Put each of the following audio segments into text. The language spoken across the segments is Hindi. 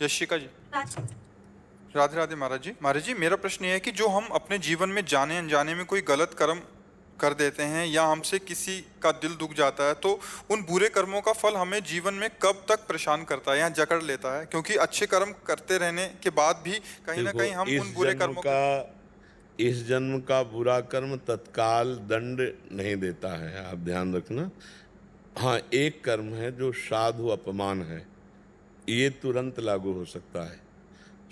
यशिका जी। राधे राधे महाराज जी। महाराज जी, मेरा प्रश्न ये है कि जो हम अपने जीवन में जाने अनजाने में कोई गलत कर्म कर देते हैं या हमसे किसी का दिल दुख जाता है, तो उन बुरे कर्मों का फल हमें जीवन में कब तक परेशान करता है या जकड़ लेता है? क्योंकि अच्छे कर्म करते रहने के बाद भी कहीं ना देखो, कहीं हम उन बुरे कर्मों के। इस जन्म का बुरा कर्म तत्काल दंड नहीं देता है, आप ध्यान रखना। हाँ, एक कर्म है जो साधु अपमान है, ये तुरंत लागू हो सकता है।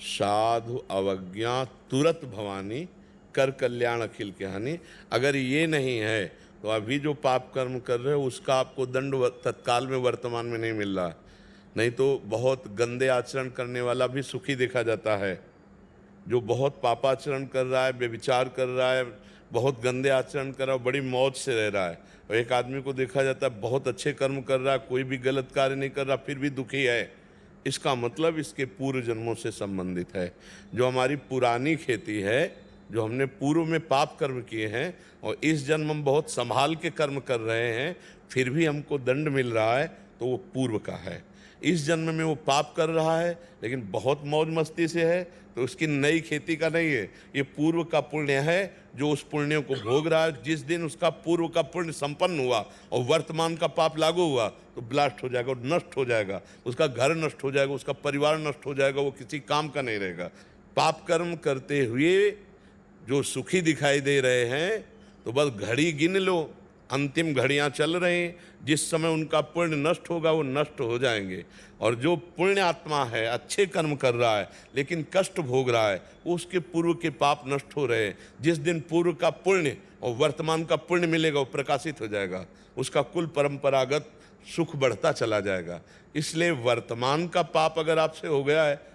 साधु अवज्ञा तुरत भवानी, कर कल्याण अखिल के हानि। अगर ये नहीं है तो अभी जो पाप कर्म कर रहे हो उसका आपको दंड तत्काल में वर्तमान में नहीं मिल रहा। नहीं तो बहुत गंदे आचरण करने वाला भी सुखी देखा जाता है। जो बहुत पापाचरण कर रहा है, व्यभिचार कर रहा है, बहुत गंदे आचरण कर रहा है, बड़ी मौज से रह रहा है। और एक आदमी को देखा जाता है बहुत अच्छे कर्म कर रहा है, कोई भी गलत कार्य नहीं कर रहा, फिर भी दुखी है। इसका मतलब इसके पूर्व जन्मों से संबंधित है। जो हमारी पुरानी खेती है, जो हमने पूर्व में पाप कर्म किए हैं और इस जन्म हम बहुत संभाल के कर्म कर रहे हैं, फिर भी हमको दंड मिल रहा है, तो वो पूर्व का है। इस जन्म में वो पाप कर रहा है लेकिन बहुत मौज मस्ती से है, तो उसकी नई खेती का नहीं है, ये पूर्व का पुण्य है जो उस पुण्य को भोग रहा है। जिस दिन उसका पूर्व का पुण्य संपन्न हुआ और वर्तमान का पाप लागू हुआ तो ब्लास्ट हो जाएगा और नष्ट हो जाएगा, उसका घर नष्ट हो जाएगा, उसका परिवार नष्ट हो जाएगा, वो किसी काम का नहीं रहेगा। पाप कर्म करते हुए जो सुखी दिखाई दे रहे हैं, तो बस घड़ी गिन लो, अंतिम घड़ियां चल रही हैं। जिस समय उनका पुण्य नष्ट होगा वो नष्ट हो जाएंगे। और जो पुण्य आत्मा है, अच्छे कर्म कर रहा है लेकिन कष्ट भोग रहा है, वो उसके पूर्व के पाप नष्ट हो रहे हैं। जिस दिन पूर्व का पुण्य और वर्तमान का पुण्य मिलेगा वो प्रकाशित हो जाएगा, उसका कुल परंपरागत सुख बढ़ता चला जाएगा। इसलिए वर्तमान का पाप अगर आपसे हो गया है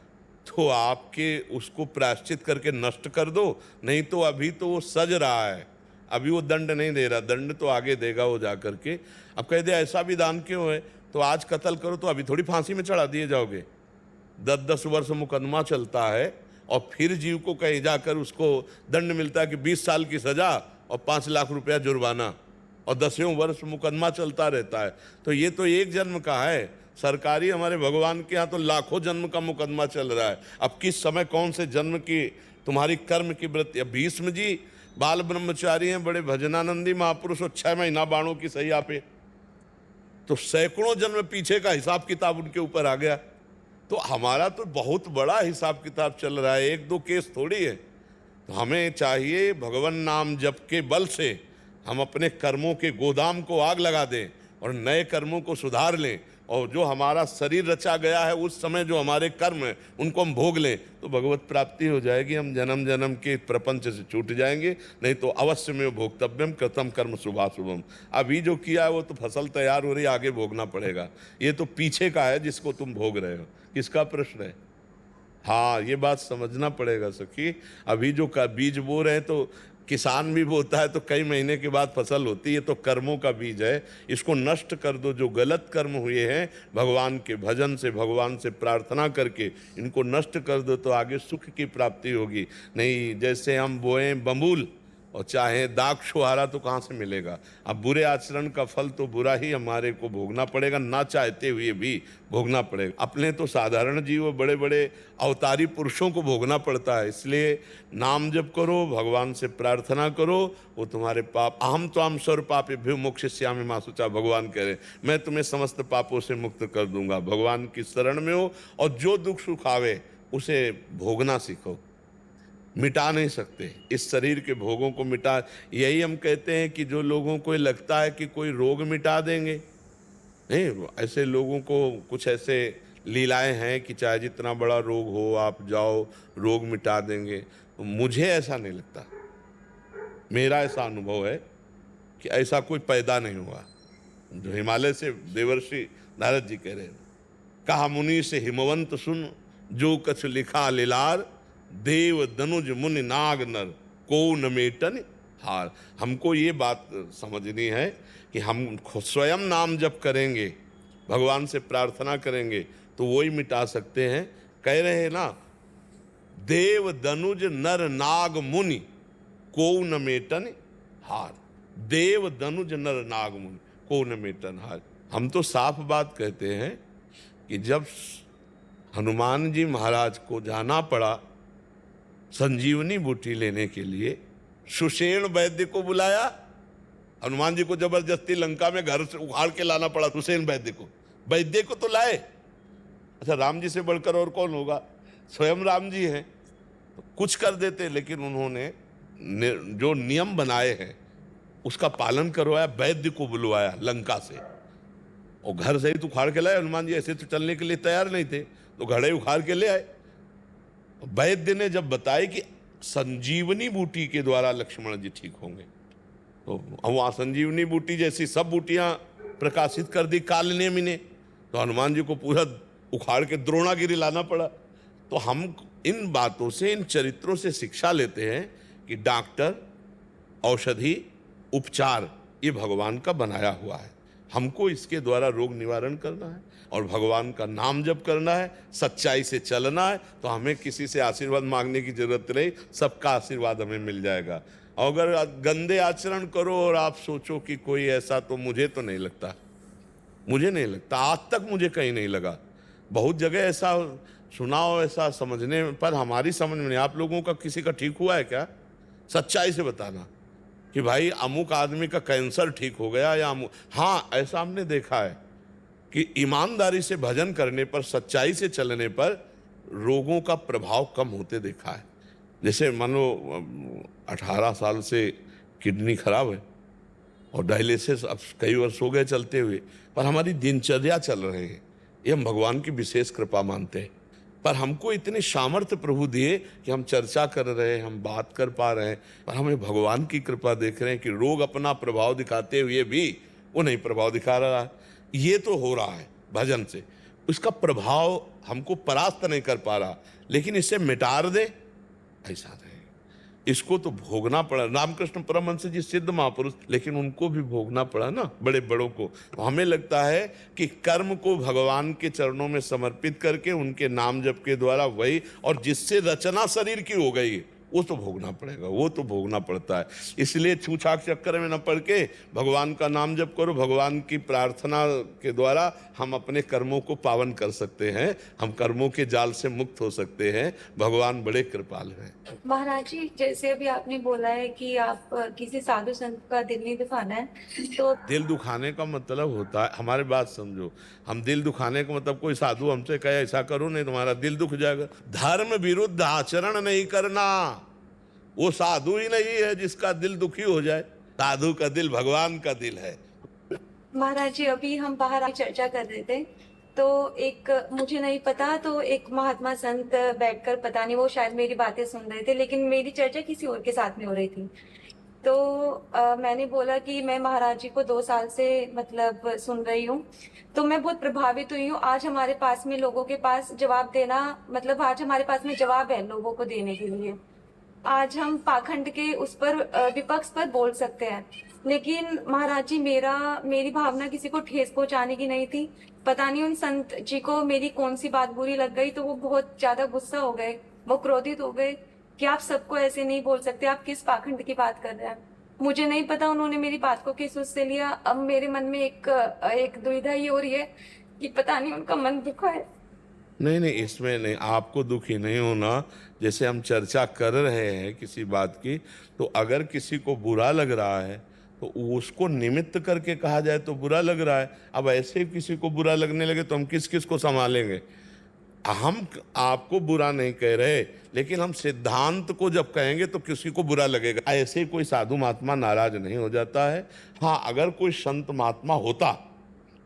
तो आपके उसको प्रायश्चित करके नष्ट कर दो, नहीं तो अभी तो वो सज रहा है, अभी वो दंड नहीं दे रहा, दंड तो आगे देगा वो जा करके। अब कह दे ऐसा भी दान क्यों है, तो आज कत्ल करो तो अभी थोड़ी फांसी में चढ़ा दिए जाओगे। 10-10 वर्ष मुकदमा चलता है और फिर जीव को कहीं जाकर उसको दंड मिलता है कि 20 साल की सजा और 5 लाख रुपया जुर्माना, और 10वें वर्ष मुकदमा चलता रहता है। तो ये तो एक जन्म का है, सरकारी हमारे भगवान के यहाँ तो लाखों जन्म का मुकदमा चल रहा है। अब किस समय कौन से जन्म की तुम्हारी कर्म की वृत्ति। अब भीष्म जी बाल ब्रह्मचारी हैं, बड़े भजनानंदी महापुरुष, और 6 महीना बाणों की सैया पे, तो सैकड़ों जन्म पीछे का हिसाब किताब उनके ऊपर आ गया। तो हमारा तो बहुत बड़ा हिसाब किताब चल रहा है, एक दो केस थोड़ी है। तो हमें चाहिए भगवान नाम जप के बल से हम अपने कर्मों के गोदाम को आग लगा दें और नए कर्मों को सुधार लें, और जो हमारा शरीर रचा गया है उस समय जो हमारे कर्म हैं उनको हम भोग लें, तो भगवत प्राप्ति हो जाएगी। हम जन्म जन्म के प्रपंच से छूट जाएंगे। नहीं तो अवश्य में भोक्तव्यम कृतम कर्म शुभाशुभम। अभी जो किया है वो तो फसल तैयार हो रही है, आगे भोगना पड़ेगा। ये तो पीछे का है जिसको तुम भोग रहे हो। किसका प्रश्न है? हाँ, ये बात समझना पड़ेगा सखी। अभी जो का बीज बो रहे हैं तो किसान भी बोता है तो कई महीने के बाद फसल होती है, तो कर्मों का बीज है, इसको नष्ट कर दो। जो गलत कर्म हुए हैं भगवान के भजन से, भगवान से प्रार्थना करके इनको नष्ट कर दो, तो आगे सुख की प्राप्ति होगी। नहीं, जैसे हम बोए बबूल और चाहे दाग छुहारा तो कहाँ से मिलेगा। अब बुरे आचरण का फल तो बुरा ही हमारे को भोगना पड़ेगा, ना चाहते हुए भी भोगना पड़ेगा। अपने तो साधारण जीव, बड़े बड़े अवतारी पुरुषों को भोगना पड़ता है। इसलिए नाम जप करो, भगवान से प्रार्थना करो, वो तुम्हारे पाप, अहम त्वाम सर्व पापेभ्यो मोक्षयिष्यामि मा शुचा, भगवान कह रहे मैं तुम्हें समस्त पापों से मुक्त कर दूंगा। भगवान की शरण में हो और जो दुख सुख आवे उसे भोगना सीखो। मिटा नहीं सकते इस शरीर के भोगों को, मिटा। यही हम कहते हैं कि जो लोगों को लगता है कि कोई रोग मिटा देंगे, नहीं, ऐसे लोगों को कुछ ऐसे लीलाएं हैं कि चाहे जितना बड़ा रोग हो आप जाओ रोग मिटा देंगे, तो मुझे ऐसा नहीं लगता। मेरा ऐसा अनुभव है कि ऐसा कोई पैदा नहीं हुआ। जो हिमालय से देवर्षि नारद जी कह रहे हैं, कहा मुनि से हिमवंत सुन, जो कछ लिखा लीलार, देव दनुज मुनि नाग नर, को न मेटन हार। हमको ये बात समझनी है कि हम स्वयं नाम जप करेंगे, भगवान से प्रार्थना करेंगे तो वही मिटा सकते हैं। कह रहे हैं ना, देव दनुज नर नाग मुनि, को न मेटन हार। देव दनुज नर नाग मुनि, को न मेटन हार। हम तो साफ बात कहते हैं कि जब हनुमान जी महाराज को जाना पड़ा संजीवनी बूटी लेने के लिए। सुषेण वैद्य को बुलाया, हनुमान जी को जबरदस्ती लंका में घर से उखाड़ के लाना पड़ा सुषेण वैद्य को। वैद्य को तो लाए, अच्छा राम जी से बढ़कर और कौन होगा, स्वयं राम जी हैं, तो कुछ कर देते, लेकिन उन्होंने जो नियम बनाए हैं उसका पालन करवाया, वैद्य को बुलवाया लंका से, और घर से ही तो उखाड़ के लाए। हनुमान जी ऐसे तो चलने के लिए तैयार नहीं थे, तो घड़े उखाड़ के ले आए। वैद्य ने जब बताया कि संजीवनी बूटी के द्वारा लक्ष्मण जी ठीक होंगे, तो वहां संजीवनी बूटी जैसी सब बूटियां प्रकाशित कर दी कालनेमि ने, तो हनुमान जी को पूरा उखाड़ के द्रोणागिरी लाना पड़ा। तो हम इन बातों से, इन चरित्रों से शिक्षा लेते हैं कि डॉक्टर, औषधि, उपचार ये भगवान का बनाया हुआ है। हमको इसके द्वारा रोग निवारण करना है और भगवान का नाम जप करना है, सच्चाई से चलना है, तो हमें किसी से आशीर्वाद मांगने की जरूरत नहीं, सबका आशीर्वाद हमें मिल जाएगा। अगर गंदे आचरण करो और आप सोचो कि कोई ऐसा, तो मुझे तो नहीं लगता, मुझे नहीं लगता, आज तक मुझे कहीं नहीं लगा। बहुत जगह ऐसा सुना हो, ऐसा समझने पर हमारी समझ में नहीं। आप लोगों का किसी का ठीक हुआ है क्या? सच्चाई से बताना कि भाई अमुक आदमी का कैंसर ठीक हो गया या हाँ, ऐसा हमने देखा है कि ईमानदारी से भजन करने पर, सच्चाई से चलने पर रोगों का प्रभाव कम होते देखा है। जैसे मानो 18 साल से किडनी खराब है और डायलिसिस अब कई वर्ष हो गए चलते हुए, पर हमारी दिनचर्या चल रहे हैं, ये हम भगवान की विशेष कृपा मानते हैं। पर हमको इतने सामर्थ्य प्रभु दिए कि हम चर्चा कर रहे हैं, हम बात कर पा रहे हैं, पर हमें भगवान की कृपा देख रहे हैं कि रोग अपना प्रभाव दिखाते हुए भी वो नहीं प्रभाव दिखा रहा है। ये तो हो रहा है भजन से, उसका प्रभाव हमको परास्त नहीं कर पा रहा, लेकिन इसे मिटार दे ऐसा नहीं। इसको तो भोगना पड़ा। रामकृष्ण परमहंस जी सिद्ध महापुरुष, लेकिन उनको भी भोगना पड़ा ना, बड़े बड़ों को। हमें लगता है कि कर्म को भगवान के चरणों में समर्पित करके उनके नाम जप के द्वारा वही, और जिससे रचना शरीर की हो गई वो तो भोगना पड़ेगा, वो तो भोगना पड़ता है। इसलिए छूछाक चक्कर में न पड़ के भगवान का नाम जप करो। भगवान की प्रार्थना के द्वारा हम अपने कर्मों को पावन कर सकते हैं, हम कर्मों के जाल से मुक्त हो सकते हैं। भगवान बड़े कृपालु हैं। महाराज जी, जैसे अभी आपने बोला है कि आप किसी साधु संत का दिल नहीं दुखाना है, तो दिल दुखाने का मतलब होता है, हमारी बात समझो, हम दिल दुखाने का मतलब कोई साधु हमसे कहे ऐसा करो नहीं तुम्हारा दिल दुख जाएगा। धर्म विरुद्ध आचरण नहीं करना, वो साधु ही नहीं है जिसका दिल दुखी हो जाए। साधु का दिल भगवान का दिल है। महाराज जी अभी हम बाहर चर्चा कर रहे थे, तो एक मुझे नहीं पता, तो एक महात्मा संत बैठकर, पता नहीं वो शायद मेरी बातें सुन रहे थे, लेकिन मेरी चर्चा किसी और के साथ में हो रही थी। तो मैंने बोला कि मैं महाराज जी को 2 साल से मतलब सुन रही हूँ, तो मैं बहुत प्रभावित हुई हूँ। आज हमारे पास में लोगों के पास जवाब देना, मतलब आज हमारे पास में जवाब है लोगों को देने के लिए। आज हम पाखंड के उस पर विपक्ष पर बोल सकते हैं, लेकिन महाराज जी मेरी भावना किसी को ठेस पहुंचाने की नहीं थी। पता नहीं उन संत जी को मेरी कौन सी बात बुरी लग गई, तो वो बहुत ज्यादा गुस्सा हो गए, वो क्रोधित हो गए कि आप सबको ऐसे नहीं बोल सकते, आप किस पाखंड की बात कर रहे हैं। मुझे नहीं पता उन्होंने मेरी बात को किस उससे लिया। अब मेरे मन में एक दुविधा ये हो रही है कि पता नहीं उनका मन दुखा है। नहीं नहीं, इसमें नहीं, आपको दुखी नहीं होना। जैसे हम चर्चा कर रहे हैं किसी बात की, तो अगर किसी को बुरा लग रहा है तो उसको निमित्त करके कहा जाए तो बुरा लग रहा है। अब ऐसे ही किसी को बुरा लगने लगे तो हम किस किस को संभालेंगे। हम आपको बुरा नहीं कह रहे, लेकिन हम सिद्धांत को जब कहेंगे तो किसी को बुरा लगेगा। ऐसे ही कोई साधु महात्मा नाराज नहीं हो जाता है। हाँ, अगर कोई संत महात्मा होता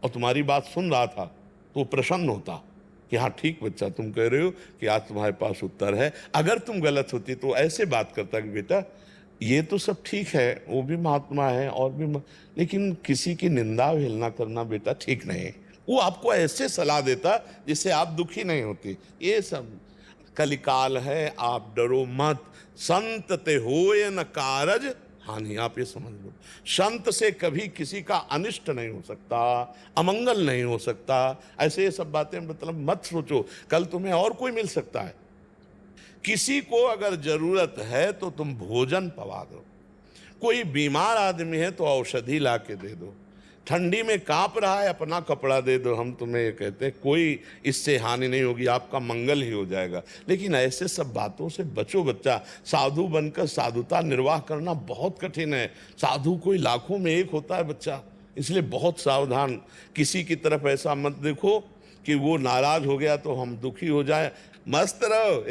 और तुम्हारी बात सुन रहा था तो प्रसन्न होता कि हाँ ठीक बच्चा, तुम कह रहे हो कि आज तुम्हारे पास उत्तर है। अगर तुम गलत होती तो ऐसे बात करता कि बेटा ये तो सब ठीक है, वो भी महात्मा है और भी लेकिन किसी की निंदा हेलना करना बेटा ठीक नहीं है। वो आपको ऐसे सलाह देता जिससे आप दुखी नहीं होती। ये सब कलिकाल है, आप डरो मत। संत ते होए न कारज हानि, आप ये समझ लो, संत से कभी किसी का अनिष्ट नहीं हो सकता, अमंगल नहीं हो सकता। ऐसे ये सब बातें मतलब मत सोचो, कल तुम्हें और कोई मिल सकता है। किसी को अगर जरूरत है तो तुम भोजन पवा दो, कोई बीमार आदमी है तो औषधि ला के दे दो, ठंडी में कांप रहा है, अपना कपड़ा दे दो, हम तुम्हें ये कहते हैं कोई इससे हानि नहीं होगी, आपका मंगल ही हो जाएगा। लेकिन ऐसे सब बातों से बचो बच्चा। साधु बनकर साधुता निर्वाह करना बहुत कठिन है। साधु कोई लाखों में एक होता है बच्चा, इसलिए बहुत सावधान। किसी की तरफ ऐसा मत देखो कि वो नाराज हो गया तो हम दुखी हो जाए। मस्त रहो,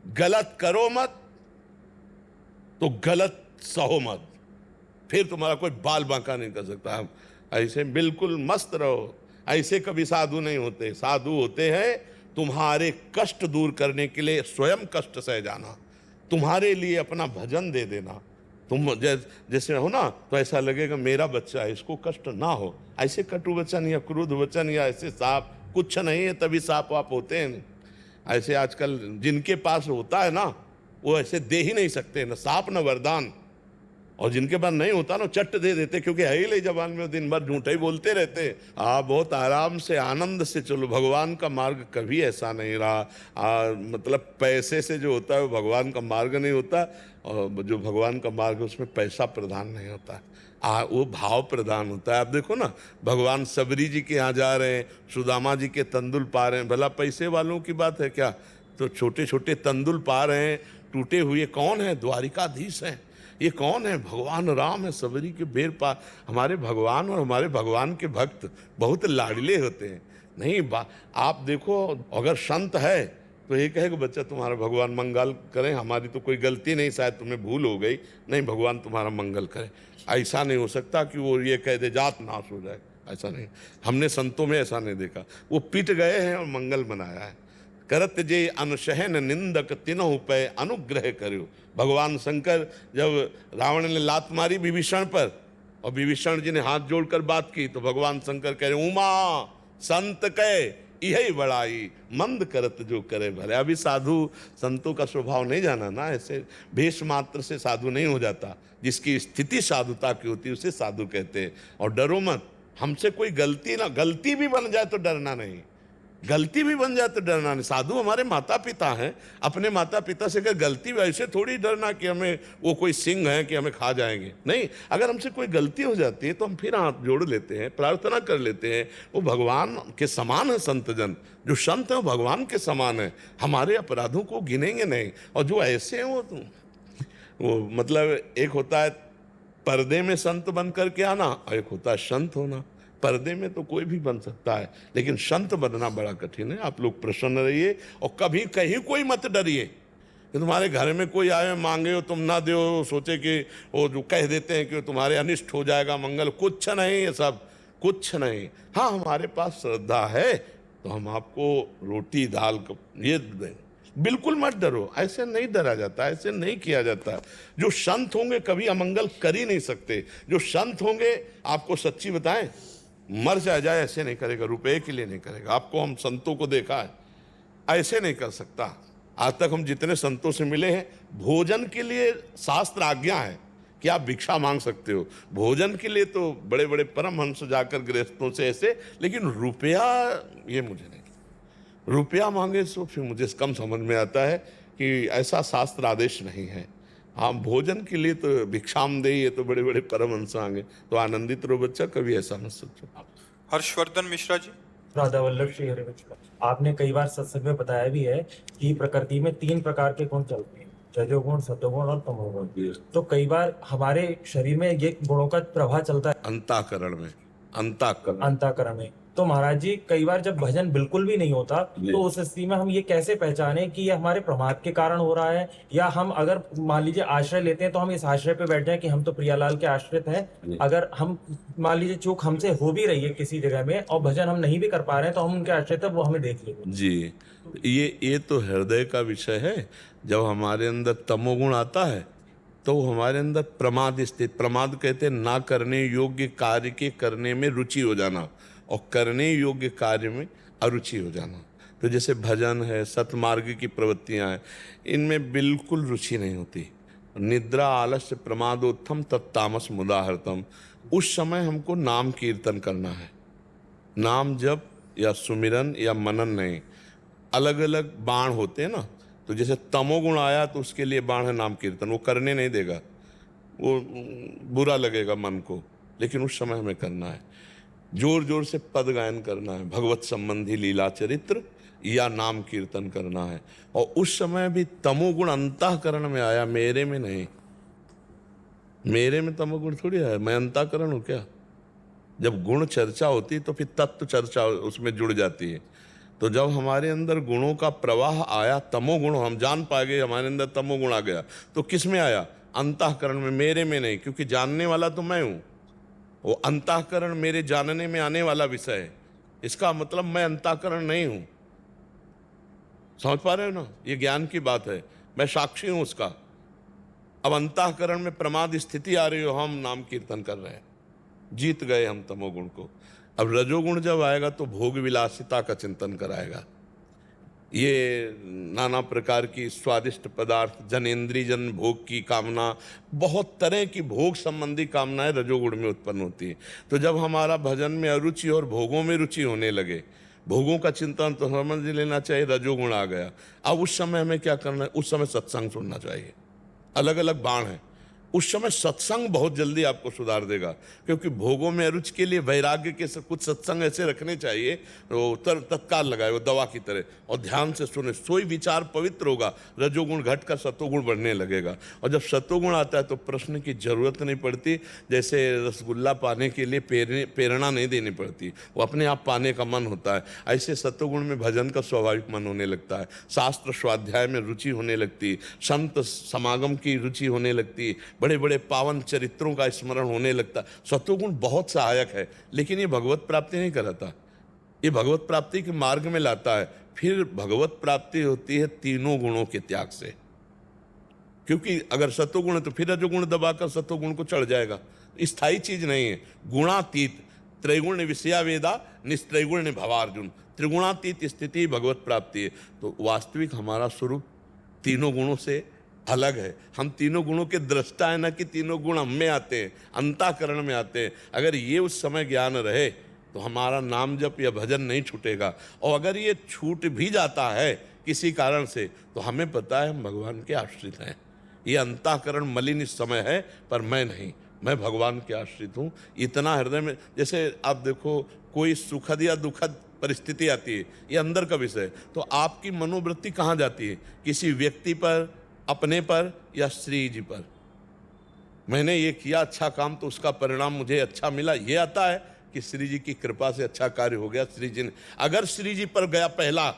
गलत करो मत तो गलत सहो मत, फिर तुम्हारा कोई बाल बांका नहीं कर सकता। हम ऐसे बिल्कुल मस्त रहो। ऐसे कभी साधु नहीं होते। साधु होते हैं तुम्हारे कष्ट दूर करने के लिए स्वयं कष्ट सह जाना, तुम्हारे लिए अपना भजन दे देना। तुम जैसे हो ना, तो ऐसा लगेगा मेरा बच्चा है, इसको कष्ट ना हो। ऐसे कटु वचन या क्रोध वचन या ऐसे साप कुछ नहीं है, तभी साप वाप होते हैं। ऐसे आजकल जिनके पास होता है ना, वो ऐसे दे ही नहीं सकते, न साप न वरदान। और जिनके पास नहीं होता ना, चट दे देते, क्योंकि है ही ले जबान में, दिन भर झूठे ही बोलते रहते। बहुत आराम से आनंद से चलो। भगवान का मार्ग कभी ऐसा नहीं रहा। मतलब पैसे से जो होता है वो भगवान का मार्ग नहीं होता, और जो भगवान का मार्ग है उसमें पैसा प्रधान नहीं होता, वो भाव प्रधान होता है। आप देखो ना, भगवान सबरी जी के यहाँ जा रहे हैं, सुदामा जी के तंदुल पा रहे हैं, भला पैसे वालों की बात है क्या? तो छोटे छोटे तंदुल पा रहे हैं, टूटे हुए। कौन है? द्वारिकाधीश हैं। ये कौन है? भगवान राम है, सबरी के बेर पा। हमारे भगवान और हमारे भगवान के भक्त बहुत लाडले होते हैं। नहीं आप देखो, अगर संत है तो ये कहेगा बच्चा तुम्हारा भगवान मंगल करें, हमारी तो कोई गलती नहीं, शायद तुम्हें भूल हो गई, नहीं भगवान तुम्हारा मंगल करे। ऐसा नहीं हो सकता कि वो ये कह दे जात नाश हो जाए, ऐसा नहीं। हमने संतों में ऐसा नहीं देखा। वो पिट गए हैं और मंगल बनाया है। करत जे अनुशहन निंदक तिनहु पे अनुग्रह करो। भगवान शंकर, जब रावण ने लात मारी विभीषण पर और विभीषण जी ने हाथ जोड़कर बात की, तो भगवान शंकर कह रहे उमा संत कह यही बड़ाई, मंद करत जो करे भले। अभी साधु संतों का स्वभाव नहीं जाना ना, ऐसे भेष मात्र से साधु नहीं हो जाता। जिसकी स्थिति साधुता की होती है उसे साधु कहते हैं। और डरो मत, हमसे कोई गलती भी बन जाए तो डरना नहीं, गलती भी बन जाए तो डरना नहीं। साधु हमारे माता पिता हैं, अपने माता पिता से अगर गलती, वैसे थोड़ी डरना कि हमें वो कोई सिंह है कि हमें खा जाएंगे, नहीं। अगर हमसे कोई गलती हो जाती है तो हम फिर हाथ जोड़ लेते हैं, प्रार्थना कर लेते हैं। वो भगवान के समान है संतजन, जो संत है वो भगवान के समान है, हमारे अपराधों को गिनेंगे नहीं। और जो ऐसे हैं वो मतलब एक होता है पर्दे में संत बन करके आना, और एक होता है संत होना। पर्दे में तो कोई भी बन सकता है, लेकिन संत बनना बड़ा कठिन है। आप लोग प्रसन्न रहिए और कभी कहीं कोई मत डरिए कि तुम्हारे घर में कोई आए मांगे हो तुम ना दो, सोचे कि वो जो कह देते हैं कि तुम्हारे अनिष्ट हो जाएगा मंगल। कुछ नहीं, ये सब कुछ नहीं। हाँ, हमारे पास श्रद्धा है तो हम आपको रोटी दाल ये दें, बिल्कुल मत डरो। ऐसे नहीं डरा जाता, ऐसे नहीं किया जाता। जो संत होंगे कभी अमंगल कर ही नहीं सकते। जो संत होंगे, आपको सच्ची बताएं, मर जाए ऐसे नहीं करेगा, रुपए के लिए नहीं करेगा। आपको हम संतों को देखा है, ऐसे नहीं कर सकता। आज तक हम जितने संतों से मिले हैं, भोजन के लिए शास्त्र आज्ञा है कि आप भिक्षा मांग सकते हो। भोजन के लिए तो बड़े बड़े परमहंस जाकर गृहस्थों से ऐसे, लेकिन रुपया ये मुझे नहीं। रुपया मांगे तो फिर मुझे कम समझ में आता है कि ऐसा शास्त्र आदेश नहीं है। हाँ, भोजन के लिए तो भिक्षाम दे, ये तो बड़े बड़े परमहंस आएंगे। तो आनंदित रहो बच्चा, कभी ऐसा मत सोचो। हर्षवर्धन मिश्रा जी। राधा वल्लभ श्री हरिवंश। आपने कई बार सत्संग में बताया भी है कि प्रकृति में 3 प्रकार के गुण चलते हैं, रजोगुण, सतोगुण और तमोगुण। तो कई बार हमारे शरीर में ये गुणों का प्रभाव चलता है अंतःकरण में, अंतःकरण में। तो महाराज जी, कई बार जब भजन बिल्कुल भी नहीं होता, तो उस स्थिति में हम ये कैसे पहचाने कि ये हमारे प्रमाद के कारण हो रहा है, या हम अगर मान लीजिए आश्रय लेते हैं तो हम इस आश्रय पे बैठ जाए कि हम तो प्रियालाल के आश्रित हैं। अगर हम मान लीजिए चूक हमसे हो भी रही है किसी जगह में और भजन हम नहीं भी कर पा रहे हैं, तो हम उनके आश्रित है, वो हमें देख लेंगे जी। ये तो हृदय का विषय है। जब हमारे अंदर तमोगुण आता है तो हमारे अंदर प्रमाद स्थित, प्रमाद कहते हैं ना करने योग्य कार्य के करने में रुचि हो जाना और करने योग्य कार्य में अरुचि हो जाना। तो जैसे भजन है, सतमार्ग की प्रवृत्तियां हैं, इनमें बिल्कुल रुचि नहीं होती। निद्रा आलस्य प्रमादोत्थम तत्तामस मुदाहरतम। उस समय हमको नाम कीर्तन करना है, नाम जप या सुमिरन या मनन नहीं। अलग अलग बाण होते हैं ना, तो जैसे तमोगुण आया तो उसके लिए बाण है नाम कीर्तन, वो करने नहीं देगा, वो बुरा लगेगा मन को। लेकिन उस समय हमें करना है, जोर जोर से पद गायन करना है, भगवत संबंधी लीला चरित्र या नाम कीर्तन करना है। और उस समय भी तमोगुण अंतःकरण में आया, मेरे में नहीं। मेरे में तमोगुण थोड़ी आया, मैं अंतःकरण हूं क्या? जब गुण चर्चा होती तो फिर तत्व चर्चा उसमें जुड़ जाती है। तो जब हमारे अंदर गुणों का प्रवाह आया, तमोगुण, हम जान पा गए हमारे अंदर तमोगुण आ गया, तो किस में आया? अंतःकरण में, मेरे में नहीं, क्योंकि जानने वाला तो मैं हूं। वो अंतःकरण मेरे जानने में आने वाला विषय है, इसका मतलब मैं अंतःकरण नहीं हूं। समझ पा रहे हो ना? ये ज्ञान की बात है, मैं साक्षी हूं उसका। अब अंतःकरण में प्रमाद स्थिति आ रही हो, हम नाम कीर्तन कर रहे हैं, जीत गए हम तमोगुण को। अब रजोगुण जब आएगा तो भोग विलासिता का चिंतन कराएगा। ये नाना प्रकार की स्वादिष्ट पदार्थ, जनेंद्रिय जन भोग की कामना, बहुत तरह की भोग संबंधी कामनाएं रजोगुण में उत्पन्न होती है। तो जब हमारा भजन में अरुचि और भोगों में रुचि होने लगे, भोगों का चिंतन तो समझ लेना चाहिए रजोगुण आ गया। अब उस समय हमें क्या करना है? उस समय सत्संग सुनना चाहिए। अलग अलग बाण है। उस समय सत्संग बहुत जल्दी आपको सुधार देगा, क्योंकि भोगों में अरुचि के लिए वैराग्य के कुछ सत्संग ऐसे रखने चाहिए वो तत्काल लगाए, वो दवा की तरह, और ध्यान से सुने, सोई विचार पवित्र होगा, रजोगुण घटकर सतोगुण बढ़ने लगेगा। और जब सतोगुण आता है तो प्रश्न की जरूरत नहीं पड़ती, जैसे रसगुल्ला पाने के लिए प्रेरणा नहीं देनी पड़ती, वो अपने आप पाने का मन होता है। ऐसे सतोगुण में भजन का स्वाभाविक मन होने लगता है, शास्त्र स्वाध्याय में रुचि होने लगती, संत समागम की रुचि होने लगती, बड़े बड़े पावन चरित्रों का स्मरण होने लगता। सत्वगुण बहुत सहायक है, लेकिन ये भगवत प्राप्ति नहीं कराता, ये भगवत प्राप्ति के मार्ग में लाता है। फिर भगवत प्राप्ति होती है तीनों गुणों के त्याग से, क्योंकि अगर सत्वगुण है तो फिर रजोगुण दबाकर सत्वगुण को चढ़ जाएगा। स्थायी चीज नहीं है, गुणातीत, त्रैगुण विषया वेदा निस्त्रैगुण भवार्जुन, त्रिगुणातीत स्थिति भगवत प्राप्ति है। तो वास्तविक हमारा स्वरूप तीनों गुणों से अलग है। हम तीनों गुणों के दृष्टा है, ना कि तीनों गुण हम में आते हैं, अंतःकरण में आते हैं। अगर ये उस समय ज्ञान रहे तो हमारा नाम जप या भजन नहीं छूटेगा। और अगर ये छूट भी जाता है किसी कारण से, तो हमें पता है हम भगवान के आश्रित हैं। ये अंतःकरण मलिन इस समय है, पर मैं नहीं, मैं भगवान के आश्रित हूँ। इतना हृदय में, जैसे आप देखो कोई सुखद या दुखद परिस्थिति आती है, ये अंदर का विषय है, तो आपकी मनोवृत्ति कहाँ जाती है? किसी व्यक्ति पर, अपने पर, या श्री जी पर। मैंने ये किया अच्छा काम तो उसका परिणाम मुझे अच्छा मिला, ये आता है कि श्री जी की कृपा से अच्छा कार्य हो गया। श्री जी ने, अगर श्री जी पर गया पहला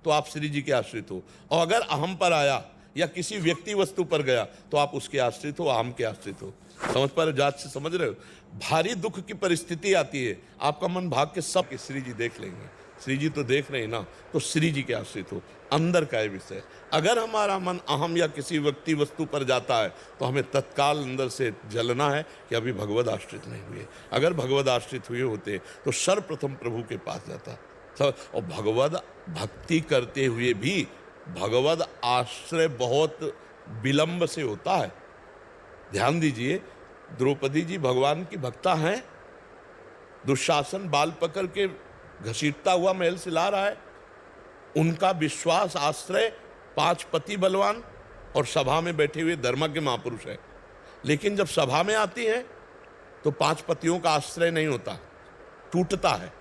तो आप श्री जी के आश्रित हो, और अगर अहम पर आया या किसी व्यक्ति वस्तु पर गया तो आप उसके आश्रित हो, अहम के आश्रित हो। समझ पा रहे हो? जात से समझ रहे हो? भारी दुख की परिस्थिति आती है, आपका मन भाग के सब के श्री जी देख लेंगे, श्री जी तो देख रहे हैं ना, तो श्री जी के आश्रित हो। अंदर का है विषय। अगर हमारा मन अहम या किसी व्यक्ति वस्तु पर जाता है तो हमें तत्काल अंदर से जलना है कि अभी भगवद आश्रित नहीं हुए। अगर भगवद आश्रित हुए होते तो सर्वप्रथम प्रभु के पास जाता। और भगवद भक्ति करते हुए भी भगवद आश्रय बहुत विलंब से होता है। ध्यान दीजिए, द्रौपदी जी भगवान की भक्ता हैं, दुशासन बाल पकड़ के घसीटता हुआ महल से ला रहा है, उनका विश्वास आश्रय 5 पति बलवान और सभा में बैठे हुए धर्मज्ञ महापुरुष है। लेकिन जब सभा में आती है तो 5 पतियों का आश्रय नहीं होता, टूटता है।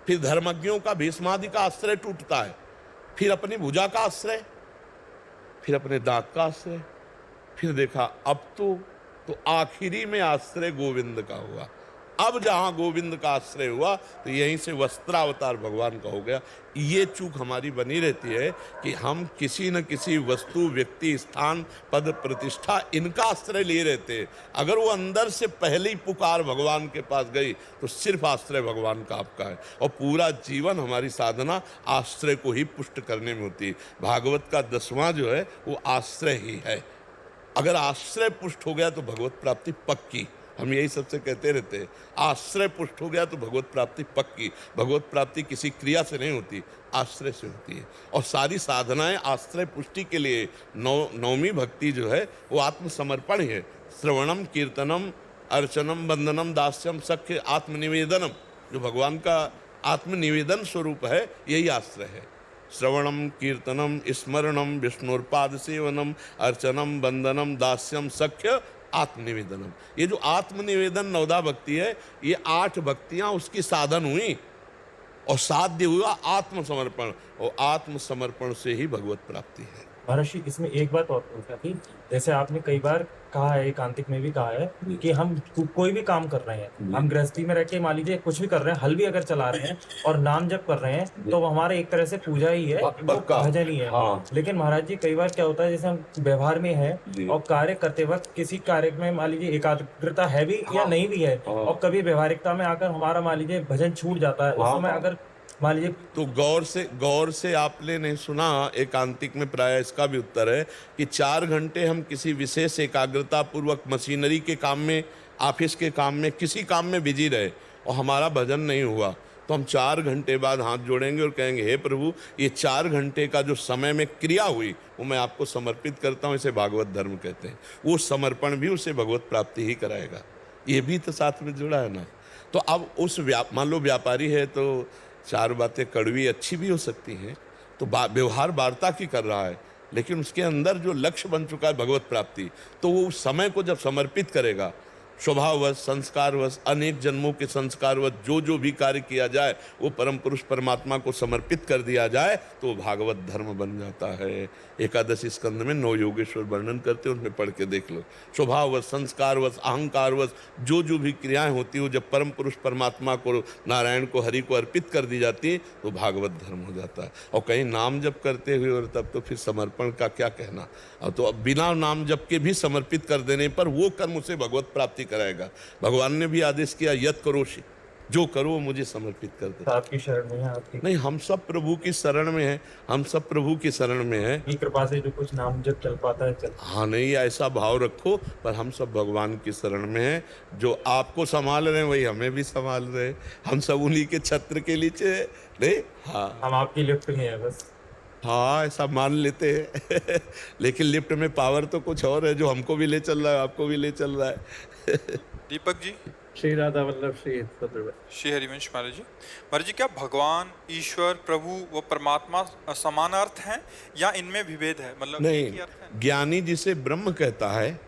फिर धर्मज्ञों का, भीष्मादि का आश्रय टूटता है, फिर अपनी भुजा का आश्रय, फिर अपने दांत का आश्रय, फिर देखा अब तो आखिरी में आश्रय गोविंद का हुआ। अब जहां गोविंद का आश्रय हुआ तो यहीं से वस्त्रावतार भगवान का हो गया। ये चूक हमारी बनी रहती है कि हम किसी न किसी वस्तु, व्यक्ति, स्थान, पद, प्रतिष्ठा, इनका आश्रय लिए रहते हैं। अगर वो अंदर से पहली पुकार भगवान के पास गई तो सिर्फ आश्रय भगवान का आपका है। और पूरा जीवन हमारी साधना आश्रय को ही पुष्ट करने में होती है। भागवत का 10वां जो है वो आश्रय ही है। अगर आश्रय पुष्ट हो गया तो भगवत प्राप्ति पक्की। हम यही सबसे कहते रहते हैं, आश्रय पुष्ट हो गया तो भगवत प्राप्ति पक्की। भगवत प्राप्ति किसी क्रिया से नहीं होती, आश्रय से होती है। और सारी साधनाएं आश्रय पुष्टि के लिए। नवमी भक्ति जो है वो आत्मसमर्पण है। श्रवणम, कीर्तनम, अर्चनम, वंदनम, दास्यम, सख्य, आत्मनिवेदनम, जो भगवान का आत्मनिवेदन स्वरूप है, यही आश्रय है। श्रवणम, कीर्तनम, स्मरणम, विष्णुर्पाद सेवनम, अर्चनम, वंदनम, दास्यम, सख्य, आत्मनिवेदनम। ये जो आत्मनिवेदन नवदा भक्ति है, ये 8 भक्तियां उसकी साधन हुई और साध्य हुआ आत्मसमर्पण, और आत्मसमर्पण से ही भगवत प्राप्ति है। महर्षि, इसमें एक बात और पूछना थी। जैसे आपने कई बार कहा है, एकांतिक में भी कहा है कि हम कोई भी काम कर रहे हैं, हम गृहस्थी में रह के मान लीजिए कुछ भी कर रहे हैं, हल भी अगर चला रहे हैं और नाम जप कर रहे हैं, तो वो हमारे एक तरह से पूजा ही है, वो पक्का। भजन ही है। हाँ। लेकिन महाराज जी, कई बार क्या होता है, जैसे हम व्यवहार में है और कार्य करते वक्त किसी कार्य में मान लीजिए एकाग्रता है भी या नहीं भी है, और कभी व्यवहारिकता में आकर हमारा मान लीजिए भजन छूट जाता है, उस समय अगर मान लीजिए तो गौर से आपने नहीं सुना, एकांतिक में प्राय इसका भी उत्तर है कि 4 घंटे हम किसी विशेष एकाग्रता पूर्वक मशीनरी के काम में, ऑफिस के काम में, किसी काम में बिजी रहे और हमारा भजन नहीं हुआ, तो हम 4 घंटे बाद हाथ जोड़ेंगे और कहेंगे, हे प्रभु, ये 4 घंटे का जो समय में क्रिया हुई वो मैं आपको समर्पित करता हूँ। इसे भागवत धर्म कहते हैं। वो समर्पण भी उसे भगवत प्राप्ति ही कराएगा। ये भी तो साथ में जुड़ा है ना। तो अब उस मान लो व्यापारी है, तो 4 बातें कड़वी अच्छी भी हो सकती हैं, तो व्यवहार वार्ता की कर रहा है, लेकिन उसके अंदर जो लक्ष्य बन चुका है भगवत प्राप्ति, तो वो उस समय को जब समर्पित करेगा, स्वभाववश, संस्कारवश, अनेक जन्मों के संस्कारवश जो भी कार्य किया जाए वो परम पुरुष परमात्मा को समर्पित कर दिया जाए, तो भागवत धर्म बन जाता है। एकादशी स्कंद में 9 योगेश्वर वर्णन करते हैं, उनमें पढ़ के देख लो। स्वभाववश, संस्कारवश, अहंकारवश जो भी क्रियाएं होती हो, जब परम पुरुष परमात्मा को, नारायण को, हरि को अर्पित कर दी जाती है, तो भागवत धर्म हो जाता है। और कहीं नाम जप करते हुए और तब तो फिर समर्पण का क्या कहना। अब तो बिना नाम जप के भी समर्पित कर देने पर वो कर्म उसे भगवत प्राप्ति कराएगा। भगवान ने भी आदेश किया, यत करोषि, जो करो वो मुझे समर्पित कर दो। आपकी शरण में है, आपकी नहीं, हम सब प्रभु की शरण में हैं, हम सब प्रभु की शरण में हैं। की कृपा से जो कुछ नाम जब चल पाता है चल। हाँ, नहीं, ऐसा भाव रखो, पर हम सब भगवान की शरण में हैं। जो आपको संभाल रहे हैं वही हमें भी संभाल रहे हैं। हम सब उन्हीं के छत्र के नीचे हैं। नहीं, हाँ, हम आपकी लिफ्ट में है बस। हाँ, ऐसा मान लेते हैं लेकिन लिफ्ट में पावर तो कुछ और है, जो हमको भी ले चल रहा है, आपको भी ले चल रहा है दीपक जी। श्री राधा वल्लभ श्री श्री हरिवंश महाराज जी। महाराज जी, क्या भगवान, ईश्वर, प्रभु व परमात्मा समान अर्थ हैं या इनमें विभेद है? मतलब एक ही नहीं, अर्थ है? ज्ञानी जिसे ब्रह्म कहता है,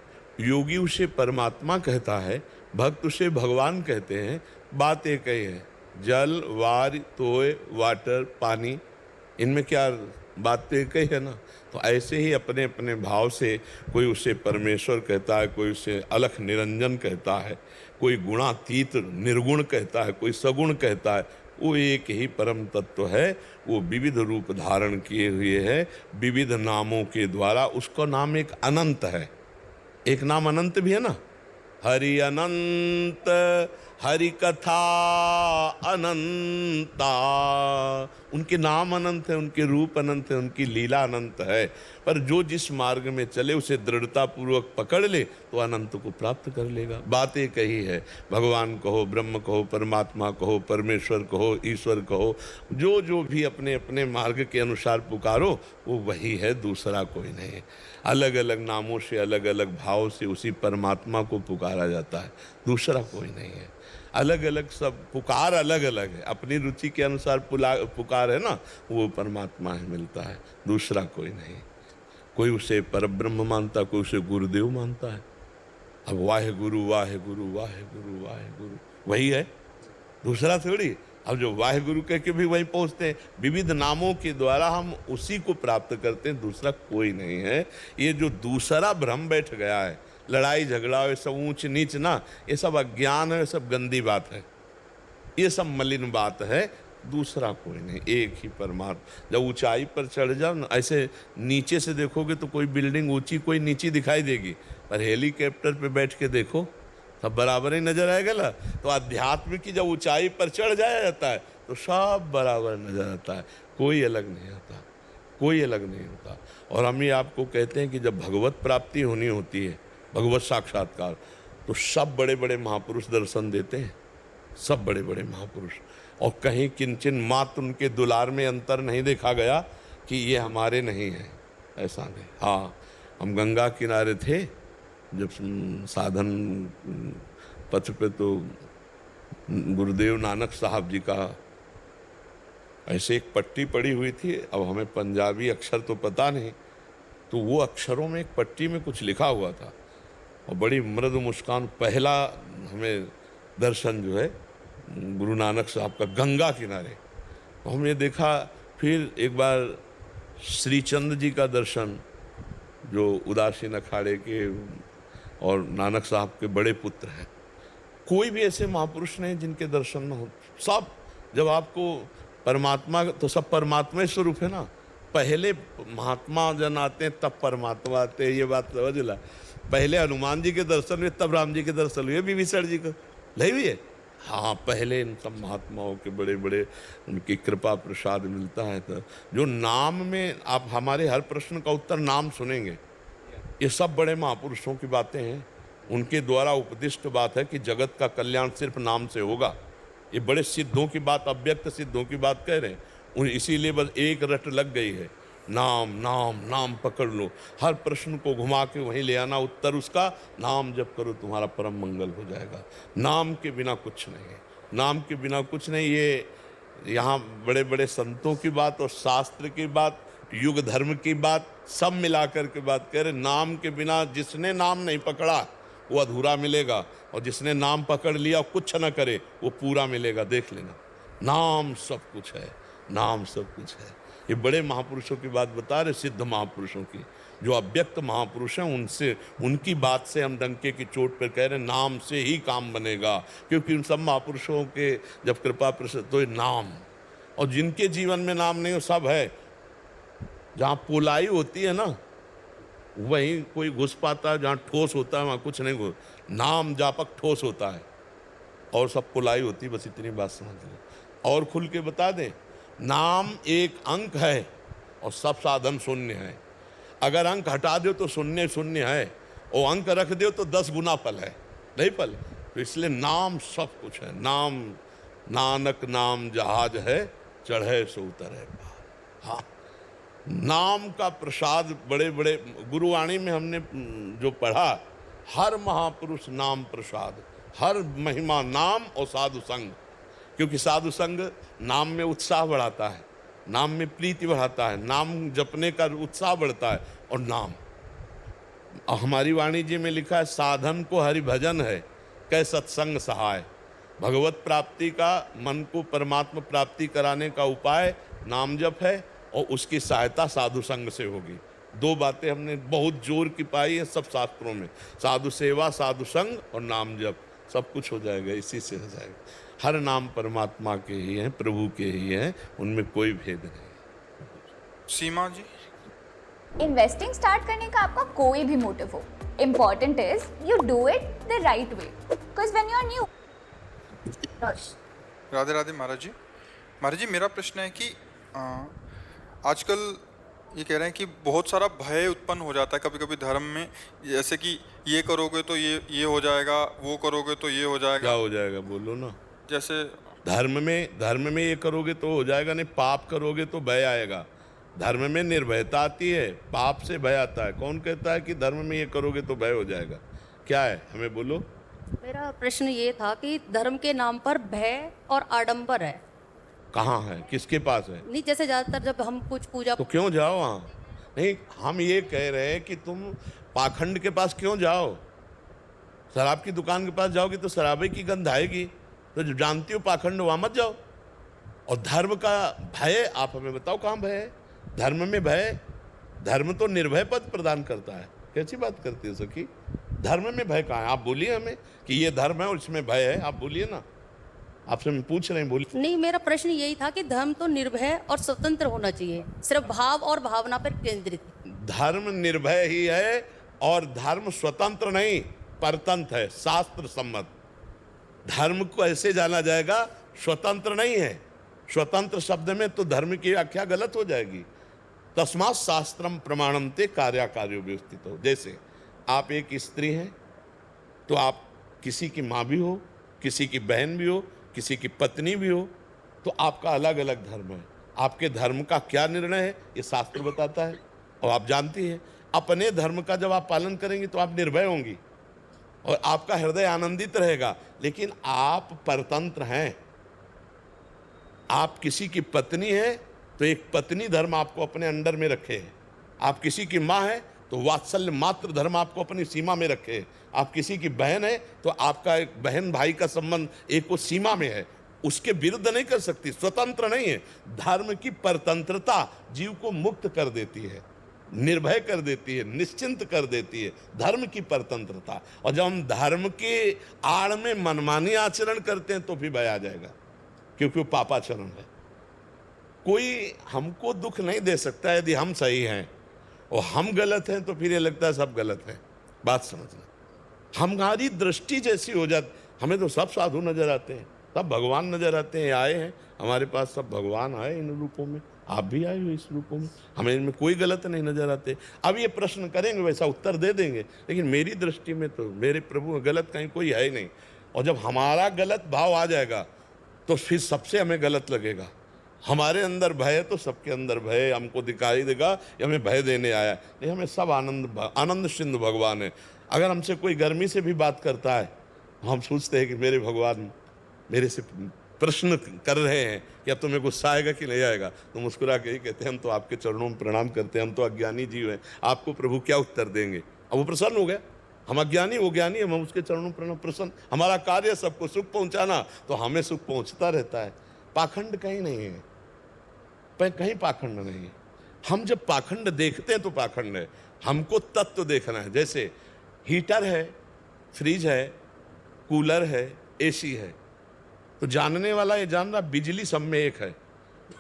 योगी उसे परमात्मा कहता है, भक्त उसे भगवान कहते हैं। बात एक ही है। जल, वार, तोय, वाटर, पानी, इनमें क्या बात तो एक ही है ना। तो ऐसे ही अपने अपने भाव से कोई उसे परमेश्वर कहता है, कोई उसे अलख निरंजन कहता है, कोई गुणातीत निर्गुण कहता है, कोई सगुण कहता है। वो एक ही परम तत्व है। वो विविध रूप धारण किए हुए है, विविध नामों के द्वारा। उसका नाम एक अनंत है। एक नाम अनंत भी है ना, हरि अनंत, हरि कथा अनंता। उनके नाम अनंत है, उनके रूप अनंत है, उनकी लीला अनंत है। पर जो जिस मार्ग में चले उसे दृढ़ता पूर्वक पकड़ ले तो अनंत को प्राप्त कर लेगा। बात एक ही है। भगवान कहो, ब्रह्म कहो, परमात्मा कहो, परमेश्वर कहो, ईश्वर कहो, जो भी अपने अपने मार्ग के अनुसार पुकारो वो वही है, दूसरा कोई नहीं है। अलग अलग नामों से, अलग अलग भाव से उसी परमात्मा को पुकारा जाता है, दूसरा कोई नहीं है। अलग अलग सब पुकार अलग अलग है, अपनी रुचि के अनुसार पुकार है ना, वो परमात्मा है, मिलता है, दूसरा कोई नहीं। कोई उसे परब्रह्म मानता, कोई उसे गुरुदेव मानता है। अब वाहे गुरु वाहे गुरु वाहे गुरु वाहे गुरु वही है, दूसरा थोड़ी। अब जो वाहे गुरु कह के भी वही पहुँचते हैं। विविध नामों के द्वारा हम उसी को प्राप्त करते हैं, दूसरा कोई नहीं है। ये जो दूसरा भ्रम बैठ गया है, लड़ाई झगड़ा, ये सब ऊंच नीच ना, ये सब अज्ञान है, ये सब गंदी बात है, ये सब मलिन बात है। दूसरा कोई नहीं, एक ही परमात्मा। जब ऊंचाई पर चढ़ जाओ ना, ऐसे नीचे से देखोगे तो कोई बिल्डिंग ऊंची कोई नीची दिखाई देगी, पर हेलीकॉप्टर पे बैठ के देखो सब बराबर ही नजर आएगा ना। तो अध्यात्म की जब ऊंचाई पर चढ़ जाया जाता है तो सब बराबर नजर आता है, कोई अलग नहीं आता, कोई अलग नहीं होता। और हम ही आपको कहते हैं कि जब भगवत प्राप्ति होनी होती है, भगवत साक्षात्कार, तो सब बड़े बड़े महापुरुष दर्शन देते हैं, सब बड़े बड़े महापुरुष। और कहीं किंचन मात्र उनके दुलार में अंतर नहीं देखा गया कि ये हमारे नहीं हैं, ऐसा नहीं। हाँ, हम गंगा किनारे थे जब साधन पथ पे, तो गुरुदेव नानक साहब जी का ऐसे एक पट्टी पड़ी हुई थी। अब हमें पंजाबी अक्षर तो पता नहीं, तो वो अक्षरों में एक पट्टी में कुछ लिखा हुआ था और बड़ी मृदु मुस्कान। पहला हमें दर्शन जो है गुरु नानक साहब का गंगा किनारे, तो हमने देखा। फिर एक बार श्री चंद जी का दर्शन, जो उदासीन अखाड़े के और नानक साहब के बड़े पुत्र हैं। कोई भी ऐसे महापुरुष नहीं जिनके दर्शन न हो। सब जब आपको परमात्मा, तो सब परमात्मा स्वरूप है ना। पहले महात्मा जन आते हैं तब परमात्मा आते हैं, ये बात समझ ला। पहले हनुमान जी के दर्शन हुए तब राम जी के दर्शन हुए, विभीषण जी का नहीं भी है। हाँ, पहले इन सब महात्माओं के बड़े बड़े उनकी कृपा प्रसाद मिलता है। तो जो नाम में आप हमारे हर प्रश्न का उत्तर नाम सुनेंगे, ये सब बड़े महापुरुषों की बातें हैं। उनके द्वारा उपदिष्ट बात है कि जगत का कल्याण सिर्फ नाम से होगा। ये बड़े सिद्धों की बात, अव्यक्त सिद्धों की बात कह रहे हैं। उन इसीलिए बस एक रट लग गई है, नाम नाम नाम पकड़ लो। हर प्रश्न को घुमा के वहीं ले आना, उत्तर उसका नाम जप करो तुम्हारा परम मंगल हो जाएगा। नाम के बिना कुछ नहीं है, नाम के बिना कुछ नहीं। ये यहाँ बड़े बड़े संतों की बात और शास्त्र की बात, युग धर्म की बात, सब मिलाकर के बात कह रहे। नाम के बिना जिसने नाम नहीं पकड़ा वो अधूरा मिलेगा, और जिसने नाम पकड़ लिया कुछ न करे वो पूरा मिलेगा। देख लेना, नाम सब कुछ है, नाम सब कुछ है। ये बड़े महापुरुषों की बात बता रहे, सिद्ध महापुरुषों की। जो अव्यक्त महापुरुष हैं उनसे, उनकी बात से हम डंके की चोट पर कह रहे हैं नाम से ही काम बनेगा। क्योंकि उन सब महापुरुषों के जब कृपा प्रसाद, तो ये नाम, और जिनके जीवन में नाम नहीं हो सब है। जहाँ पोलाई होती है ना, वहीं कोई घुस पाता है। जहाँ ठोस होता है वहाँ कुछ नहीं घुस। नाम जापक ठोस होता है और सब पुलाई होती। बस इतनी बात समझ लें। और खुल के बता दें, नाम एक अंक है और सब साधन शून्य है। अगर अंक हटा दो तो शून्य शून्य है, और अंक रख दो तो 10 गुना फल है, नहीं फल। तो इसलिए नाम सब कुछ है। नाम नानक नाम जहाज है, चढ़े सो उतरे पार। हाँ, नाम का प्रसाद बड़े बड़े गुरुवाणी में हमने जो पढ़ा, हर महापुरुष नाम प्रसाद, हर महिमा नाम और साधु संग। क्योंकि साधु संग नाम में उत्साह बढ़ाता है, नाम में प्रीति बढ़ाता है, नाम जपने का उत्साह बढ़ता है। और नाम हमारी वाणी जी में लिखा है, साधन को हरि भजन है, कै सत्संग सहाय। भगवत प्राप्ति का, मन को परमात्मा प्राप्ति कराने का उपाय नाम जप है, और उसकी सहायता साधु संग से होगी। 2 बातें हमने बहुत जोर की पाई है सब शास्त्रों में, साधु सेवा, साधु संग और नाम जप। सब कुछ हो जाएगा, इसी से हो जाएगा। हर नाम परमात्मा के ही हैं, प्रभु के ही हैं, उनमें कोई भेद नहीं। सीमा जी, इन्वेस्टिंग स्टार्ट करने का आपका कोई भी मोटिव हो, important is you do it the right way, because when you are new. Radhe Radhe Maharaj ji. Maharaj ji, मेरा प्रश्न है कि आजकल ये कह रहे हैं कि बहुत सारा भय उत्पन्न हो जाता है कभी कभी धर्म में, जैसे कि ये करोगे तो ये हो जाएगा, वो करोगे तो ये हो क्या जाएगा। हो जाएगा बोलो ना। जैसे धर्म में ये करोगे तो हो जाएगा नहीं, पाप करोगे तो भय आएगा। धर्म में निर्भयता आती है, पाप से भय आता है। कौन कहता है कि धर्म में ये करोगे तो भय हो जाएगा? क्या है, हमें बोलो। मेरा प्रश्न ये था कि धर्म के नाम पर भय और आडंबर है। कहाँ है, किसके पास है? नहीं, जैसे ज्यादातर जब हम कुछ पूजा तो क्यों जाओ वहाँ? नहीं, हम ये कह रहे हैं कि तुम पाखंड के पास क्यों जाओ? शराब की दुकान के पास जाओगी तो शराबे की गंध आएगी। तो जो जानती हो पाखंड, वहाँ मत जाओ। और धर्म का भय, आप हमें बताओ कहाँ भय है? धर्म में भय, धर्म तो निर्भय पद प्रदान करता है। कैसी बात करती हो सखी? धर्म में भय कहाँ है? आप बोलिए हमें कि ये धर्म है और इसमें भय है, आप बोलिए ना। आपसे हम पूछ रहे हैं, बोलिए। नहीं, मेरा प्रश्न यही था कि धर्म तो निर्भय और स्वतंत्र होना चाहिए, सिर्फ भाव और भावना पर केंद्रित। धर्म निर्भय ही है और धर्म स्वतंत्र नहीं, परतंत्र है, शास्त्र सम्मत। धर्म को ऐसे जाना जाएगा, स्वतंत्र नहीं है। स्वतंत्र शब्द में तो धर्म की व्याख्या गलत हो जाएगी। तस्मात् शास्त्रम प्रमाणम ते कार्याकार्यो व्यवस्थित हो। जैसे आप एक स्त्री हैं तो आप किसी की माँ भी हो, किसी की बहन भी हो, किसी की पत्नी भी हो, तो आपका अलग अलग धर्म है। आपके धर्म का क्या निर्णय है ये शास्त्र बताता है और आप जानती हैं। अपने धर्म का जब आप पालन करेंगी तो आप निर्भय होंगी और आपका हृदय आनंदित रहेगा। लेकिन आप परतंत्र हैं। आप किसी की पत्नी हैं तो एक पत्नी धर्म आपको अपने अंडर में रखे है। आप किसी की माँ है तो वात्सल्य मात्र धर्म आपको अपनी सीमा में रखे। आप किसी की बहन है तो आपका एक बहन भाई का संबंध एक वो सीमा में है, उसके विरुद्ध नहीं कर सकती, स्वतंत्र नहीं है। धर्म की परतंत्रता जीव को मुक्त कर देती है, निर्भय कर देती है, निश्चिंत कर देती है, धर्म की परतंत्रता। और जब हम धर्म के आड़ में मनमानी आचरण करते हैं तो भी भय आ जाएगा, क्योंकि वो पापाचरण है। कोई हमको दुख नहीं दे सकता यदि हम सही हैं, और हम गलत हैं तो फिर ये लगता है सब गलत है। बात समझना, हमारी दृष्टि जैसी हो जाती, हमें तो सब साधु नजर आते हैं, सब भगवान नजर आते हैं, आए हैं हमारे पास, सब भगवान आए इन रूपों में, आप भी आए हो इस रूपों में, हमें इनमें कोई गलत नहीं नजर आते। अब ये प्रश्न करेंगे वैसा उत्तर दे देंगे, लेकिन मेरी दृष्टि में तो मेरे प्रभु में गलत कहीं कोई है ही नहीं। और जब हमारा गलत भाव आ जाएगा तो फिर सबसे हमें गलत लगेगा। हमारे अंदर भय है तो सबके अंदर भय है, हमको दिखाई देगा ये हमें भय देने आया, नहीं, हमें सब आनंद सिंधु भगवान है। अगर हमसे कोई गर्मी से भी बात करता है, हम सोचते हैं कि मेरे भगवान मेरे से प्रश्न कर रहे हैं कि अब तुम्हें गुस्सा आएगा कि नहीं आएगा, तो मुस्कुरा के ही कहते हैं हम तो आपके चरणों में प्रणाम करते हैं, हम तो अज्ञानी जीव हैं, आपको प्रभु क्या उत्तर देंगे। अब वो प्रसन्न हो गया, हम अज्ञानी वो ज्ञानी है, हम उसके चरणों में प्रणाम, प्रसन्न। हमारा कार्य सबको सुख पहुंचाना, तो हमें सुख पहुंचता रहता है। पाखंड कहीं नहीं है, कहीं पाखंड नहीं है। हम जब पाखंड देखते हैं तो पाखंड है, हमको तत्व देखना है। जैसे हीटर है, फ्रिज है, कूलर है, एसी है, तो जानने वाला ये जान रहा बिजली सब में एक है,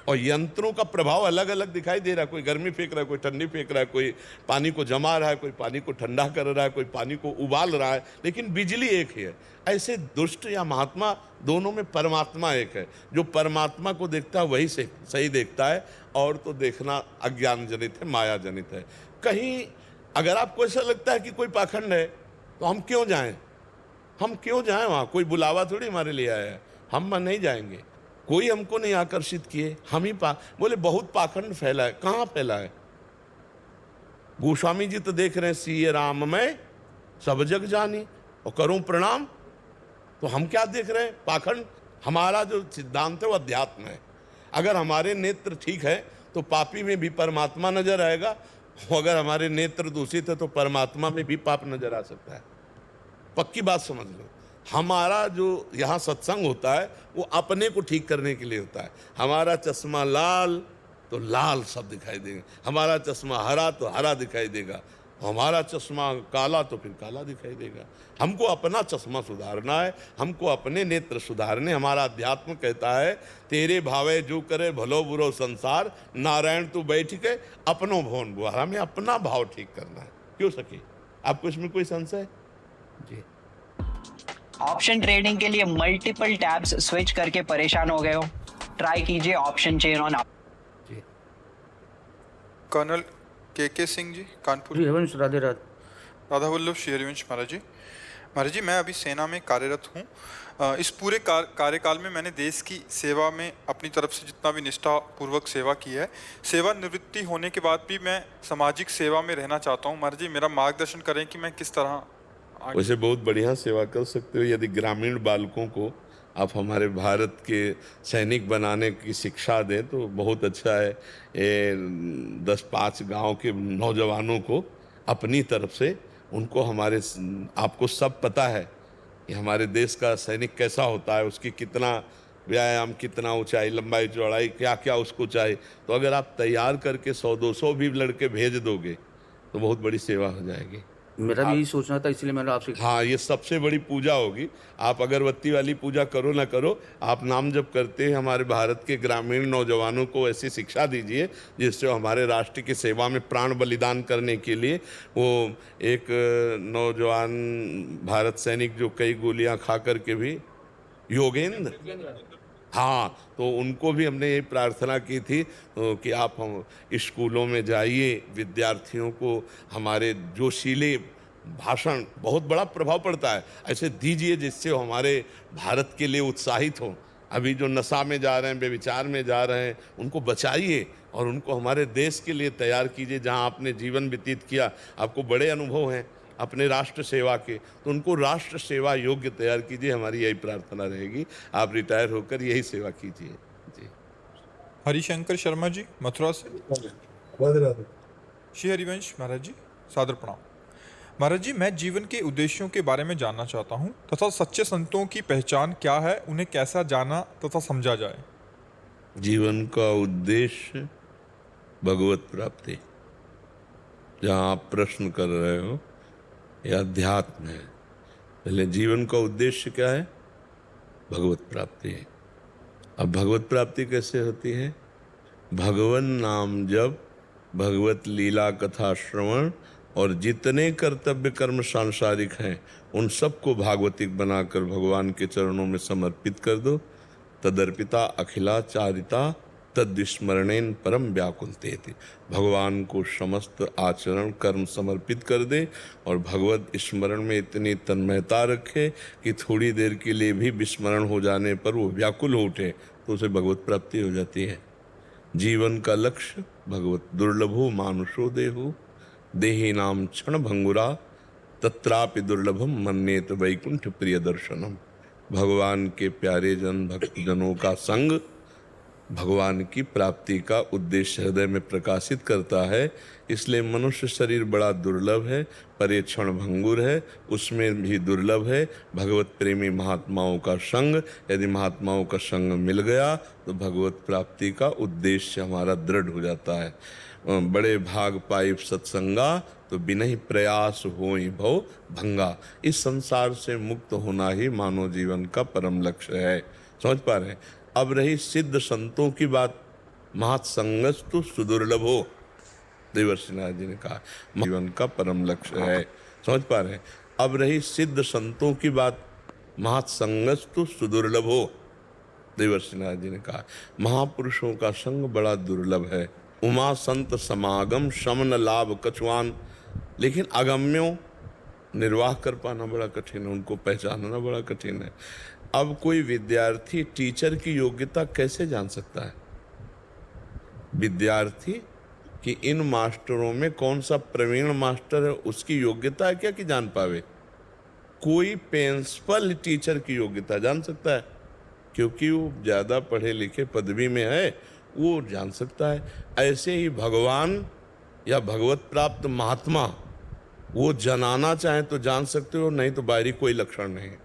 और यंत्रों का प्रभाव अलग अलग दिखाई दे रहा है। कोई गर्मी फेंक रहा है, कोई ठंडी फेंक रहा है, कोई पानी को जमा रहा है, कोई पानी को ठंडा कर रहा है, कोई पानी को उबाल रहा है, लेकिन बिजली एक ही है। ऐसे दुष्ट या महात्मा दोनों में परमात्मा एक है। जो परमात्मा को देखता है वही से सही देखता है, और तो देखना अज्ञान जनित है, माया जनित है। कहीं अगर आपको ऐसा लगता है कि कोई पाखंड है तो हम क्यों जाएं, हम क्यों जाएं वहाँ? कोई बुलावा थोड़ी हमारे लिए आया है, हम नहीं जाएंगे, कोई हमको नहीं आकर्षित किए, हम ही बोले बहुत पाखंड फैला है। कहाँ फैला है? गोस्वामी जी तो देख रहे हैं सीए राम में सब जग जानी और करूं प्रणाम, तो हम क्या देख रहे हैं? पाखंड। हमारा जो सिद्धांत है वो अध्यात्म है। अगर हमारे नेत्र ठीक है तो पापी में भी परमात्मा नजर आएगा, अगर हमारे नेत्र दूषित है तो परमात्मा में भी पाप नजर आ सकता है। पक्की बात समझ लो। हमारा जो यहाँ सत्संग होता है वो अपने को ठीक करने के लिए होता है। हमारा चश्मा लाल तो लाल सब दिखाई देंगे, हमारा चश्मा हरा तो हरा दिखाई देगा, हमारा चश्मा काला तो फिर काला दिखाई देगा। हमको अपना चश्मा सुधारना है, हमको अपने नेत्र सुधारने। हमारा अध्यात्म कहता है तेरे भावे जो करे भलो बुरो संसार, नारायण तू बैठ के अपनो भवन बुआ। हमें अपना भाव ठीक करना है। क्यों सके? आपको इसमें कोई संशय? जी। ऑप्शन ट्रेडिंग के लिए मल्टीपल टैब्स स्विच करके परेशान हो गए हो, ट्राई कीजिए ऑप्शन चेन ऑन। कर्नल के सिंह जी, कानपुर। श्री हरिवंश, राधे राधे। राधा वल्लभ श्री हरिवंश महाराज जी। महाराज जी, मैं अभी सेना में कार्यरत हूँ। इस पूरे कार्यकाल में मैंने देश की सेवा में अपनी तरफ से जितना भी निष्ठा पूर्वक सेवा की है। सेवानिवृत्ति होने के बाद भी मैं सामाजिक सेवा में रहना चाहता हूँ। महाराज जी, मेरा मार्गदर्शन करें कि मैं किस तरह वैसे बहुत बढ़िया सेवा कर सकते हो यदि ग्रामीण बालकों को आप हमारे भारत के सैनिक बनाने की शिक्षा दें तो बहुत अच्छा है। 10-5 गांव के नौजवानों को अपनी तरफ से उनको आपको सब पता है कि हमारे देश का सैनिक कैसा होता है, उसकी कितना व्यायाम, कितना ऊंचाई, लंबाई, चौड़ाई, क्या क्या उसको चाहिए। तो अगर आप तैयार करके 100-200 भी लड़के भेज दोगे तो बहुत बड़ी सेवा हो जाएगी। मेरा भी यही सोचना था, इसलिए मैंने आपसे। हाँ, ये सबसे बड़ी पूजा होगी। आप अगरबत्ती वाली पूजा करो ना करो, आप नाम जप करते हैं हमारे भारत के ग्रामीण नौजवानों को ऐसी शिक्षा दीजिए जिससे हमारे राष्ट्र की सेवा में प्राण बलिदान करने के लिए। वो एक नौजवान भारत सैनिक जो कई गोलियां खा करके भी, योगेंद्र, हाँ, तो उनको भी हमने ये प्रार्थना की थी कि आप हम स्कूलों में जाइए, विद्यार्थियों को हमारे जोशीले भाषण, बहुत बड़ा प्रभाव पड़ता है, ऐसे दीजिए जिससे वो हमारे भारत के लिए उत्साहित हों। अभी जो नशा में जा रहे हैं, बेविचार में जा रहे हैं, उनको बचाइए और उनको हमारे देश के लिए तैयार कीजिए। जहाँ आपने जीवन व्यतीत किया, आपको बड़े अनुभव हैं अपने राष्ट्र सेवा के, तो उनको राष्ट्र सेवा योग्य तैयार कीजिए। हमारी यही प्रार्थना रहेगी। आप रिटायर होकर यही सेवा कीजिए। जी। हरिशंकर शर्मा जी, मथुरा से। श्री हरिवंश महाराज जी। सादर प्रणाम। महाराज जी, मैं जीवन के उद्देश्यों के बारे में जानना चाहता हूँ तथा सच्चे संतों की पहचान क्या है, उन्हें कैसा जाना तथा समझा जाए। जीवन का उद्देश्य भगवत प्राप्ति, जहाँ आप प्रश्न कर रहे हो यह अध्यात्म है। पहले जीवन का उद्देश्य क्या है? भगवत प्राप्ति है। अब भगवत प्राप्ति कैसे होती है? भगवन नाम जप, भगवत लीला कथा श्रवण और जितने कर्तव्य कर्म सांसारिक हैं उन सबको भागवतिक बनाकर भगवान के चरणों में समर्पित कर दो। तदर्पिता अखिलाचारिता तद्विस्मरणेन परम व्याकुलते थी। भगवान को समस्त आचरण कर्म समर्पित कर दे और भगवत स्मरण में इतनी तन्मयता रखे कि थोड़ी देर के लिए भी विस्मरण हो जाने पर वो व्याकुल हो उठे, तो उसे भगवत प्राप्ति हो जाती है। जीवन का लक्ष्य भगवत दुर्लभो मानुषो देहु देही नाम क्षण भंगुरा तत्रापि दुर्लभम मन्येत वैकुंठ प्रिय दर्शनम। भगवान के प्यारे जन भक्तजनों का संग भगवान की प्राप्ति का उद्देश्य हृदय में प्रकाशित करता है। इसलिए मनुष्य शरीर बड़ा दुर्लभ है, पर ये क्षण भंगुर है, उसमें भी दुर्लभ है भगवत प्रेमी महात्माओं का संग। यदि महात्माओं का संग मिल गया तो भगवत प्राप्ति का उद्देश्य हमारा दृढ़ हो जाता है। बड़े भाग पाई सत्संगा तो बिनहि प्रयास होई भव भंगा। इस संसार से मुक्त होना ही मानव जीवन का परम लक्ष्य है। समझ पा रहे हैं? अब रही सिद्ध संतों की बात, महत्संगस्तु सुदुर्लभो, देवर्षि नारद जी ने कहा जीवन का परम लक्ष्य है। समझ पा रहे हैं? अब रही सिद्ध संतों की बात, महत्संगस्तु सुदुर्लभो, देवर्षि नारद जी ने कहा महापुरुषों का संग बड़ा दुर्लभ है। उमा संत समागम शमन लाभ कछुआन, लेकिन अगम्यों निर्वाह कर पाना बड़ा कठिन है, उनको पहचानना बड़ा कठिन है। अब कोई विद्यार्थी टीचर की योग्यता कैसे जान सकता है? विद्यार्थी कि इन मास्टरों में कौन सा प्रवीण मास्टर है, उसकी योग्यता है क्या कि जान पावे? कोई प्रिंसिपल टीचर की योग्यता जान सकता है, क्योंकि वो ज़्यादा पढ़े लिखे पदवी में है, वो जान सकता है। ऐसे ही भगवान या भगवत प्राप्त महात्मा वो जनाना चाहे तो जान सकते हो, नहीं तो बाहरी कोई लक्षण नहीं,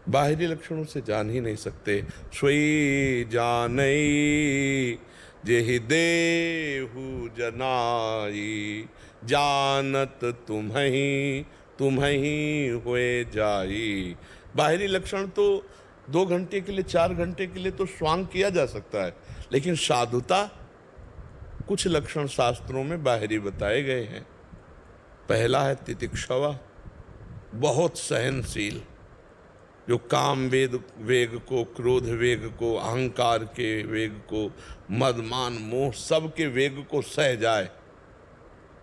बाहरी लक्षणों से जान ही नहीं सकते। सोई जानई जेहि देहु जनाई, जानत तुम्हें होए जाई। बाहरी लक्षण तो 2 घंटे के लिए 4 घंटे के लिए तो स्वांग किया जा सकता है, लेकिन साधुता कुछ लक्षण शास्त्रों में बाहरी बताए गए हैं। पहला है तितिक्षवा, बहुत सहनशील, जो काम वेग को, क्रोध वेग को, अहंकार के वेग को, मद मान मोह सब के वेग को सह जाए।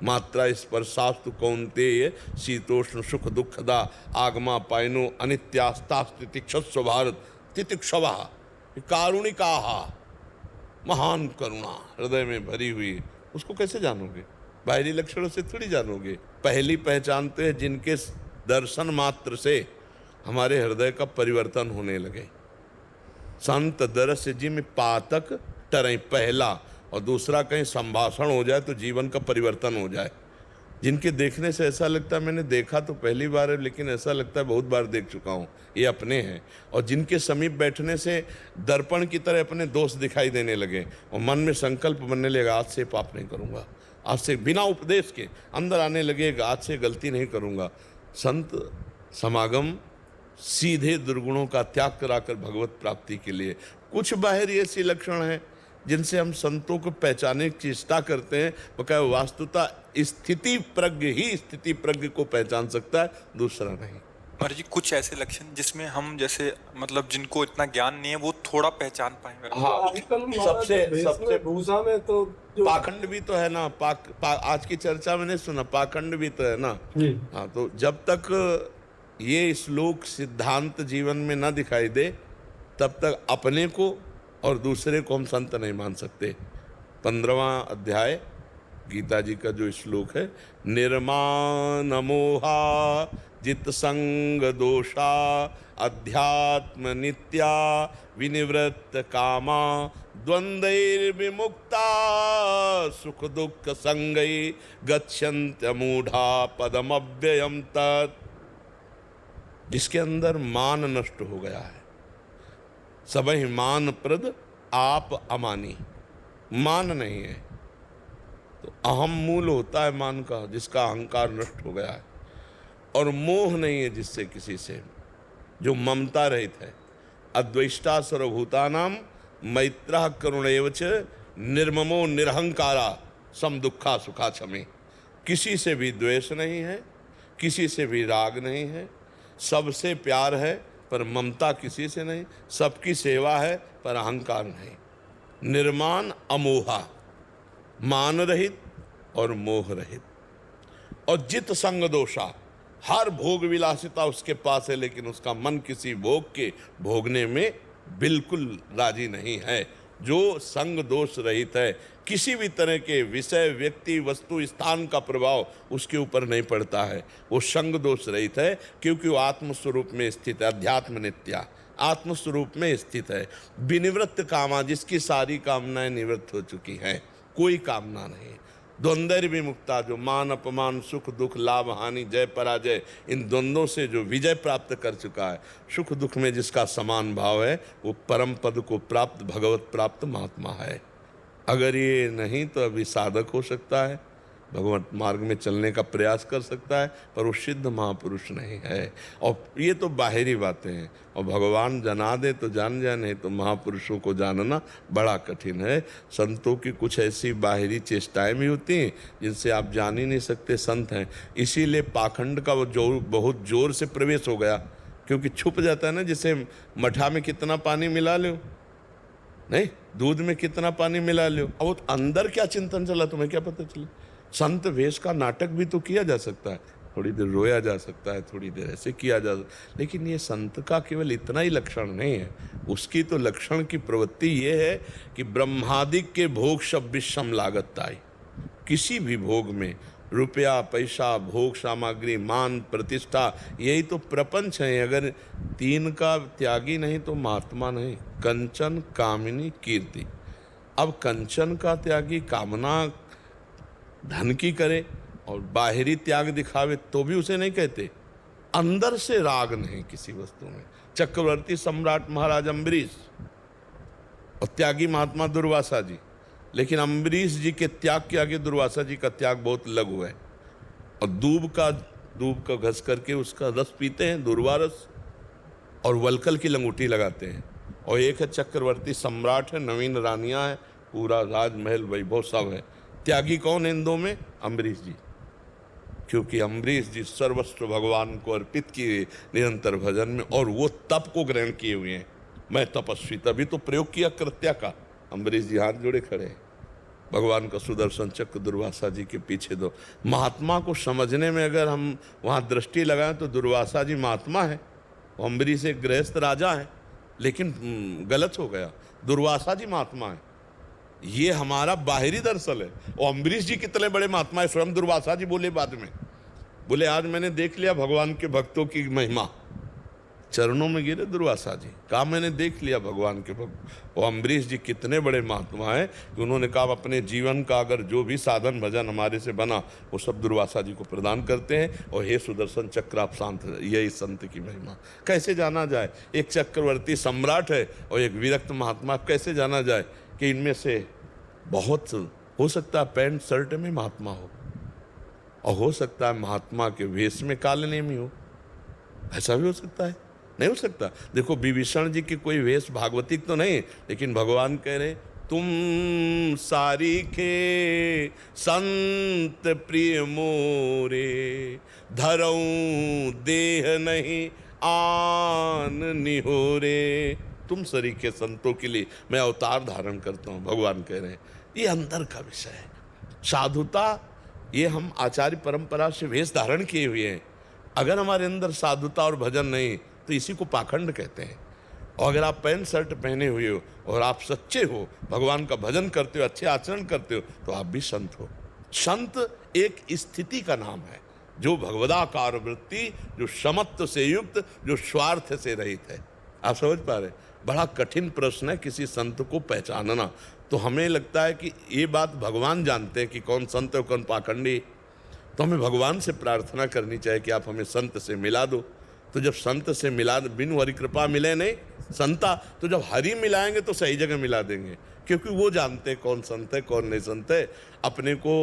मात्रा स्पर्शास्तु कौन्तेय शीतोष्ण सुख दुखदा आगमा पायनो अनित्यास्तास्तितिक्षस्व भारत। तितिक्षवा कारुणिकाहा, महान करुणा हृदय में भरी हुई, उसको कैसे जानोगे? बाहरी लक्षणों से थोड़ी जानोगे। पहली पहचानते हैं जिनके दर्शन मात्र से हमारे हृदय का परिवर्तन होने लगे। संत दरस जिम पातक टरें, पहला, और दूसरा कहीं संभाषण हो जाए तो जीवन का परिवर्तन हो जाए। जिनके देखने से ऐसा लगता है मैंने देखा तो पहली बार है, लेकिन ऐसा लगता है बहुत बार देख चुका हूँ, ये अपने हैं। और जिनके समीप बैठने से दर्पण की तरह अपने दोस्त दिखाई देने लगे और मन में संकल्प बनने लगा, आज से पाप नहीं करूँगा, आज से बिना उपदेश के अंदर आने लगेगा, आज से गलती नहीं करूँगा। संत समागम सीधे दुर्गुणों का त्याग कराकर भगवत प्राप्ति के लिए। कुछ बाहरी ऐसे लक्षण हैं जिनसे हम संतों को पहचानने की चेष्टा करते हैं, वो क्या वास्तुता स्थिति प्रज्ञ ही स्थिति प्रज्ञ को पहचान सकता है, दूसरा नहीं। महाराज जी, कुछ ऐसे लक्षण जिसमें हम जैसे मतलब जिनको इतना ज्ञान नहीं है वो थोड़ा पहचान पाएंगे। हाँ, सबसे भूसा में तो पाखंड भी तो है ना। आज की चर्चा में नहीं सुना, पाखंड भी तो है ना। हाँ, तो जब तक ये श्लोक सिद्धांत जीवन में न दिखाई दे तब तक अपने को और दूसरे को हम संत नहीं मान सकते। 15वां अध्याय गीता जी का जो श्लोक है, निर्माण मोहा जित संग दोषा अध्यात्म नित्या विनिवृत्त कामा द्वंद्वैर्विमुक्ता सुख दुख संगै गच्छन्त्य मूढ़ा पदम अव्ययम तत्। जिसके अंदर मान नष्ट हो गया है, सबहि मान प्रद आप अमानी, मान नहीं है तो अहम मूल होता है मान का, जिसका अहंकार नष्ट हो गया है, और मोह नहीं है जिससे किसी से, जो ममता रहित है। अद्वेष्टा सर्वभूतानाम मैत्रः करुणैव च निर्ममो निरहंकारा सम दुखा सुखा क्षमे। किसी से भी द्वेष नहीं है, किसी से भी राग नहीं है, सबसे प्यार है पर ममता किसी से नहीं, सबकी सेवा है पर अहंकार नहीं। निर्माण अमोहा, मान रहित और मोह रहित। और जित संग दोषा, हर भोग विलासिता उसके पास है लेकिन उसका मन किसी भोग के भोगने में बिल्कुल राजी नहीं है। जो संग दोष रहित है, किसी भी तरह के विषय व्यक्ति वस्तु स्थान का प्रभाव उसके ऊपर नहीं पड़ता है, वो संग दोष रहित है, क्योंकि वो आत्मस्वरूप में स्थित है, अध्यात्म नित्या आत्मस्वरूप में स्थित है। विनिवृत्त कामा, जिसकी सारी कामनाएं निवृत्त हो चुकी हैं, कोई कामना नहीं। द्वंद्व विमुक्ता, जो मान अपमान सुख दुख लाभ हानि जय पराजय इन द्वंद्वों से जो विजय प्राप्त कर चुका है, सुख दुख में जिसका समान भाव है, वो परम पद को प्राप्त भगवत प्राप्त महात्मा है। अगर ये नहीं तो अभी साधक हो सकता है, भगवत मार्ग में चलने का प्रयास कर सकता है, पर वो सिद्ध महापुरुष नहीं है। और ये तो बाहरी बातें हैं, और भगवान जना दे तो जान जाए, नहीं तो महापुरुषों को जानना बड़ा कठिन है। संतों की कुछ ऐसी बाहरी चेष्टाएं भी होती हैं जिनसे आप जान ही नहीं सकते संत हैं। इसीलिए पाखंड का वो जोर बहुत जोर से प्रवेश हो गया, क्योंकि छुप जाता है ना। जैसे मठा में कितना पानी मिला लो, नहीं दूध में कितना पानी मिला लो, अब वो अंदर क्या चिंतन चला तुम्हें क्या पता चले। संत वेश का नाटक भी तो किया जा सकता है, थोड़ी देर रोया जा सकता है, थोड़ी देर ऐसे किया जा सकता है, लेकिन ये संत का केवल इतना ही लक्षण नहीं है। उसकी तो लक्षण की प्रवृत्ति ये है कि ब्रह्मादिक के भोग सब विषम लागत ताई। किसी भी भोग में रुपया पैसा भोग सामग्री मान प्रतिष्ठा, यही तो प्रपंच है। अगर तीन का त्यागी नहीं तो महात्मा नहीं। कंचन कामिनी कीर्ति। अब कंचन का त्यागी कामना धन की करे और बाहरी त्याग दिखावे तो भी उसे नहीं कहते। अंदर से राग नहीं किसी वस्तु में। चक्रवर्ती सम्राट महाराज अम्बरीश और त्यागी महात्मा दुर्वासा जी, लेकिन अम्बरीश जी के त्याग के आगे दुर्वासा जी का त्याग बहुत लघु है। और दूब का घस करके उसका रस पीते हैं, दुर्वा रस, और वलकल की लंगूटी लगाते हैं। और एक है चक्रवर्ती सम्राट है, नवीन रानियां है, पूरा राजमहल वैभव सब है। त्यागी कौन है इन दो में? अम्बरीश जी। क्योंकि अम्बरीश जी सर्वस्व भगवान को अर्पित किए निरंतर भजन में, और वो तप को ग्रहण किए हुए हैं। मैं तपस्वी, तभी तो प्रयोग किया कृत्या का। अम्बरीश जी हाथ जोड़े खड़े हैं। भगवान का सुदर्शन चक्र दुर्वासा जी के पीछे दो। महात्मा को समझने में अगर हम वहाँ दृष्टि लगाएं तो दुर्वासा जी महात्मा है, अम्बरीश एक गृहस्थ राजा है, लेकिन गलत हो गया। दुर्वासा जी महात्मा है, ये हमारा बाहरी दर्शन है। और अम्बरीश जी कितने बड़े महात्मा है, स्वयं दुर्वासा जी बोले बाद में, बोले आज मैंने देख लिया भगवान के भक्तों की महिमा। चरणों में गिरे दुर्वासा जी, कहा मैंने देख लिया भगवान के भक्त। और अम्बरीश जी कितने बड़े महात्मा हैं कि उन्होंने कहा अपने जीवन का अगर जो भी साधन भजन हमारे से बना वो सब दुर्वासा जी को प्रदान करते हैं। और हे सुदर्शन चक्र आप शांत, यही संत की महिमा। कैसे जाना जाए, एक चक्रवर्ती सम्राट है और एक विरक्त महात्मा, कैसे जाना जाए कि इनमें से बहुत हो सकता है पैंट शर्ट में महात्मा हो, और हो सकता है महात्मा के वेश में काले नेमी हो। ऐसा भी हो सकता है, नहीं हो सकता। देखो विभीषण जी की कोई वेश भागवतिक तो नहीं, लेकिन भगवान कह रहे तुम सारी के संत प्रिय मोरे, धरऊं देह नहीं आन निहोरे। तुम सरीखे संतों के लिए मैं अवतार धारण करता हूँ, भगवान कह रहे हैं। ये अंदर का विषय है। साधुता ये हम आचार्य परंपरा से वेश धारण किए हुए हैं। अगर हमारे अंदर साधुता और भजन नहीं तो इसी को पाखंड कहते हैं। और अगर आप पैंट शर्ट पहने हुए हो और आप सच्चे हो, भगवान का भजन करते हो, अच्छे आचरण करते हो, तो आप भी संत हो। संत एक स्थिति का नाम है। जो भगवदाकार वृत्ति, जो समत्व से युक्त, जो स्वार्थ से रहित है। आप समझ पा रहे? बड़ा कठिन प्रश्न है किसी संत को पहचानना। तो हमें लगता है कि ये बात भगवान जानते हैं कि कौन संत है कौन पाखंडी। तो हमें भगवान से प्रार्थना करनी चाहिए कि आप हमें संत से मिला दो। तो जब संत से मिला, बिन हरि कृपा मिले नहीं संता, तो जब हरि मिलाएंगे तो सही जगह मिला देंगे, क्योंकि वो जानते हैं कौन संत है कौन नहीं संत है। अपने को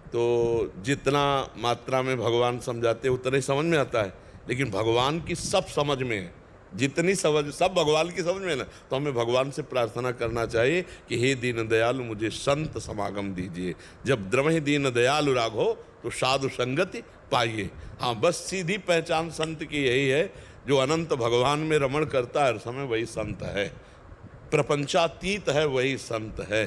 तो जितना मात्रा में भगवान समझाते उतना ही समझ में आता है, लेकिन भगवान की सब समझ में है, जितनी समझ सब भगवान की समझ में है ना। तो हमें भगवान से प्रार्थना करना चाहिए कि हे दीन दयालु मुझे संत समागम दीजिए। जब द्रमहि दीन दयालु राघो तो साधु संगति पाइए। हाँ, बस सीधी पहचान संत की यही है, जो अनंत भगवान में रमण करता है हर समय वही संत है, प्रपंचातीत है वही संत है।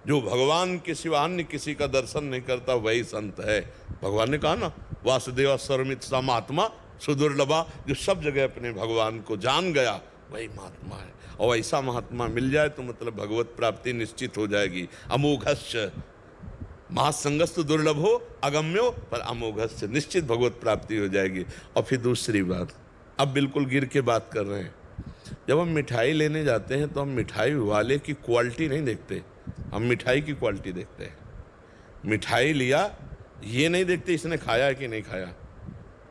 जो भगवान के सिवा अन्य किसी का दर्शन नहीं करता वही संत है। भगवान ने कहा ना, वासुदेवा सर्वमित सा महात्मा सुदुर्लभा, जो सब जगह अपने भगवान को जान गया वही महात्मा है। और ऐसा महात्मा मिल जाए तो मतलब भगवत प्राप्ति निश्चित हो जाएगी। अमोघस्य महासंगस्तु दुर्लभो अगम्यो पर अमोघस्य, निश्चित भगवत प्राप्ति हो जाएगी। और फिर दूसरी बात, अब बिल्कुल गिर के बात कर रहे हैं, जब हम मिठाई लेने जाते हैं तो हम मिठाई वाले की क्वालिटी नहीं देखते, हम मिठाई की क्वालिटी देखते हैं। मिठाई लिया ये नहीं देखते इसने खाया है कि नहीं खाया,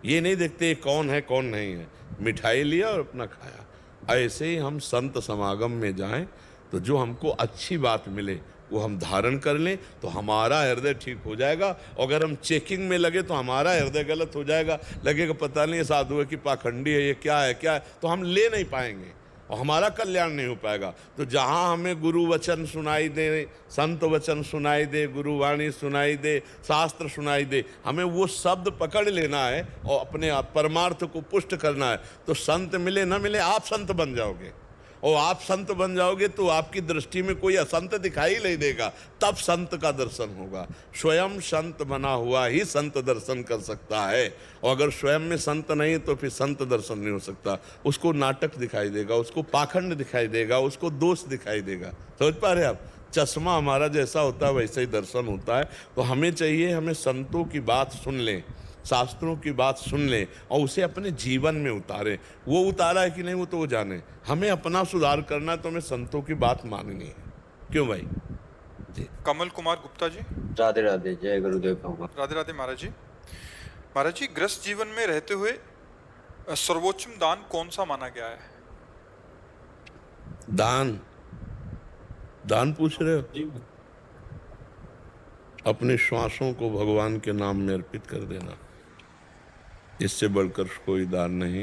ये नहीं देखते कौन है कौन नहीं है, मिठाई लिया और अपना खाया। ऐसे ही हम संत समागम में जाएं तो जो हमको अच्छी बात मिले वो हम धारण कर लें तो हमारा हृदय ठीक हो जाएगा। अगर हम चेकिंग में लगे तो हमारा हृदय गलत हो जाएगा, लगेगा पता नहीं साधु है कि पाखंडी है, ये क्या है क्या है, तो हम ले नहीं पाएंगे और हमारा कल्याण नहीं हो पाएगा। तो जहाँ हमें गुरु वचन सुनाई दे, संत वचन सुनाई दे, गुरुवाणी सुनाई दे, शास्त्र सुनाई दे, हमें वो शब्द पकड़ लेना है और अपने परमार्थ को पुष्ट करना है। तो संत मिले न मिले आप संत बन जाओगे, और आप संत बन जाओगे तो आपकी दृष्टि में कोई असंत दिखाई नहीं देगा, तब संत का दर्शन होगा। स्वयं संत बना हुआ ही संत दर्शन कर सकता है, और अगर स्वयं में संत नहीं तो फिर संत दर्शन नहीं हो सकता। उसको नाटक दिखाई देगा, उसको पाखंड दिखाई देगा, उसको दोष दिखाई देगा। समझ पा रहे आप? चश्मा हमारा जैसा होता है वैसे ही दर्शन होता है। तो हमें चाहिए हमें संतों की बात सुन लें, शास्त्रों की बात सुन लें और उसे अपने जीवन में उतारें। वो उतारा है कि नहीं वो तो वो जाने, हमें अपना सुधार करना है तो हमें संतों की बात माननी है। क्यों भाई? जी। कमल कुमार गुप्ता जी। राधे राधे, जय गुरुदेव भगवान। राधे राधे महाराज जी। महाराज जी, गृहस्थ जीवन में रहते हुए सर्वोच्चम दान कौन सा माना गया है? दान दान पूछ रहे हो? अपने श्वासों को भगवान के नाम में अर्पित कर देना, इससे बढ़कर कोई दान नहीं।